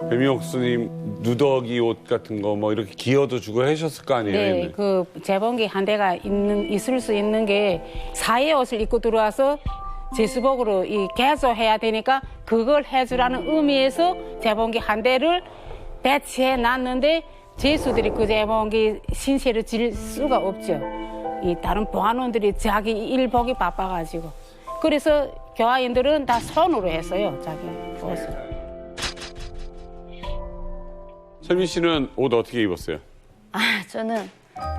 배미옥수님 누더기 옷 같은 거 뭐 이렇게 기어도 주고 하셨을 거 아니에요? 네, 옛날에. 그 재봉기 한 대가 있을 수 있는 게 사회 옷을 입고 들어와서 제수복으로 이 개조해야 되니까 그걸 해주라는 의미에서 재봉기 한 대를 배치해 놨는데 제수들이 그 재봉기 신세를 질 수가 없죠. 이 다른 보안원들이 자기 일복이 바빠가지고 그래서 교화인들은 다 손으로 했어요, 자기 옷을. 설민 씨는 옷 어떻게 입었어요? 아,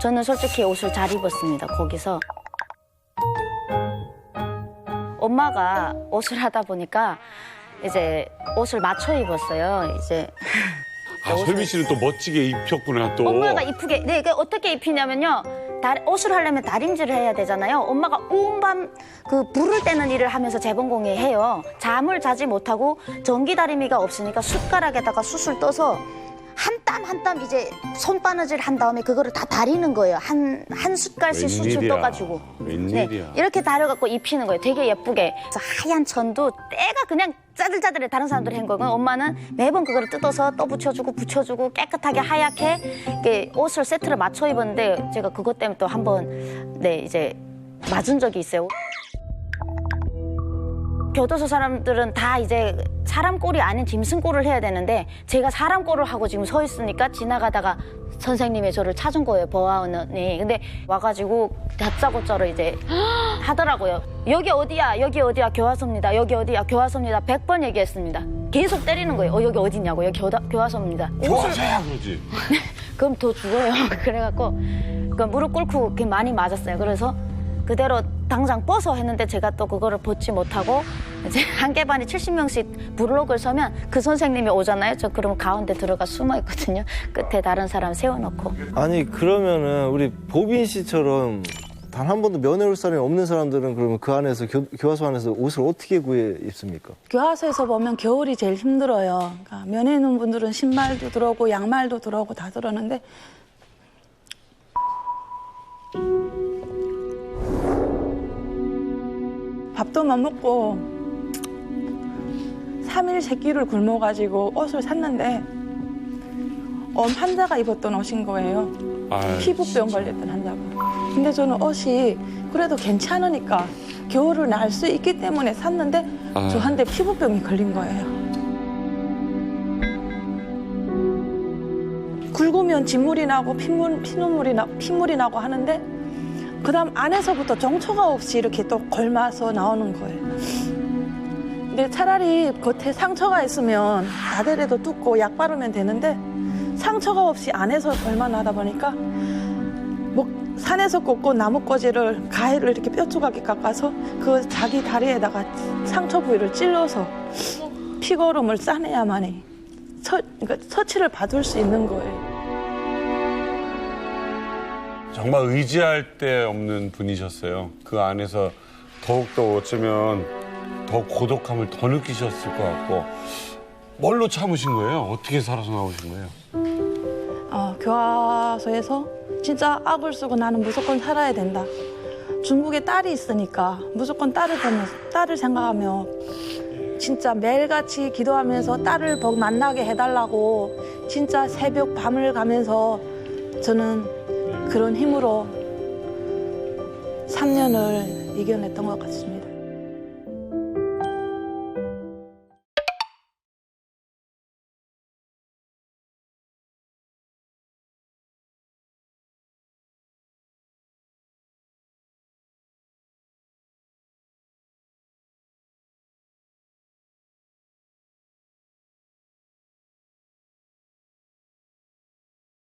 저는 솔직히 옷을 잘 입었습니다. 거기서 엄마가 옷을 하다 보니까 이제 옷을 맞춰 입었어요. 이제 아, 설민 씨는 또 멋지게 입혔구나 또. 엄마가 이쁘게, 네, 어떻게 입히냐면요. 옷을 하려면 다림질을 해야 되잖아요. 엄마가 온 밤 그 불을 떼는 일을 하면서 재봉공예 해요. 잠을 자지 못하고 전기 다리미가 없으니까 숟가락에다가 숯을 떠서 한 땀 한 땀 이제 손바느질 한 다음에 그거를 다 다리는 거예요. 한 숟갈씩 숯을 떠가지고. 웬일이야. 네, 이렇게 다려갖고 입히는 거예요. 되게 예쁘게. 그래서 하얀 천도 때가 그냥 짜들짜들해. 다른 사람들이 한 거고 엄마는 매번 그거를 뜯어서 또 붙여주고 깨끗하게 하얗게 이렇게 옷을 세트를 맞춰 입었는데 제가 그것 때문에 또 한번 네 이제 맞은 적이 있어요. 교도소 사람들은 다 이제 사람 꼴이 아닌 짐승 꼴을 해야 되는데 제가 사람 꼴을 하고 지금 서 있으니까 지나가다가 선생님이 저를 찾은 거예요, 보아원이. 근데 와가지고 다짜고짜로 이제 하더라고요. 여기 어디야? 교화소입니다. 여기 어디야? 교화소입니다. 100번 얘기했습니다. 계속 때리는 거예요. 여기 어디냐고. 여기 교화소입니다. 교화소야 그러지. 그럼 더 죽어요. 그래갖고 무릎 꿇고 그렇게 많이 맞았어요. 그래서 그대로 당장 벗어 했는데 제가 또 그거를 벗지 못하고 이제 한계반이 70명씩 블록을 서면 그 선생님이 오잖아요. 저 그럼 가운데 들어가 숨어 있거든요. 끝에 다른 사람 세워놓고. 아니 그러면은 우리 보빈 씨처럼 단 한 번도 면회 올 사람이 없는 사람들은 그러면 그 안에서 교화소 안에서 옷을 어떻게 구해 입습니까? 교화소에서 보면 겨울이 제일 힘들어요. 그러니까 면회 있는 분들은 신발도 들어오고 양말도 들어오고 다 들어오는데 밥도 못 먹고 3일 3끼를 굶어가지고 옷을 샀는데 엄 환자가 입었던 옷인 거예요. 아유, 피부병 걸렸던 환자가. 근데 저는 옷이 그래도 괜찮으니까 겨울을 날 수 있기 때문에 샀는데 저한테 피부병이 걸린 거예요. 굵으면 진물이 나고 핏물이 나고 하는데 그다음 안에서부터 정처가 없이 이렇게 또 걸마서 나오는 거예요. 근데 차라리 겉에 상처가 있으면 나대래도 뚫고 약 바르면 되는데 상처가 없이 안에서 걸만 하다 보니까 뭐 산에서 꽂고 나뭇가지를 가해를 이렇게 뾰족하게 깎아서 그 자기 다리에다가 상처 부위를 찔러서 피고름을 싸내야만이 그러니까 처치를 받을 수 있는 거예요. 정말 의지할 데 없는 분이셨어요. 그 안에서 더욱더 어쩌면 더 고독함을 더 느끼셨을 것 같고. 뭘로 참으신 거예요? 어떻게 살아서 나오신 거예요? 교화소에서 진짜 악을 쓰고 나는 무조건 살아야 된다. 중국에 딸이 있으니까 무조건 딸을 생각하며 진짜 매일같이 기도하면서 딸을 만나게 해달라고 진짜 새벽 밤을 가면서 저는 그런 힘으로 3년을 이겨냈던 것 같습니다.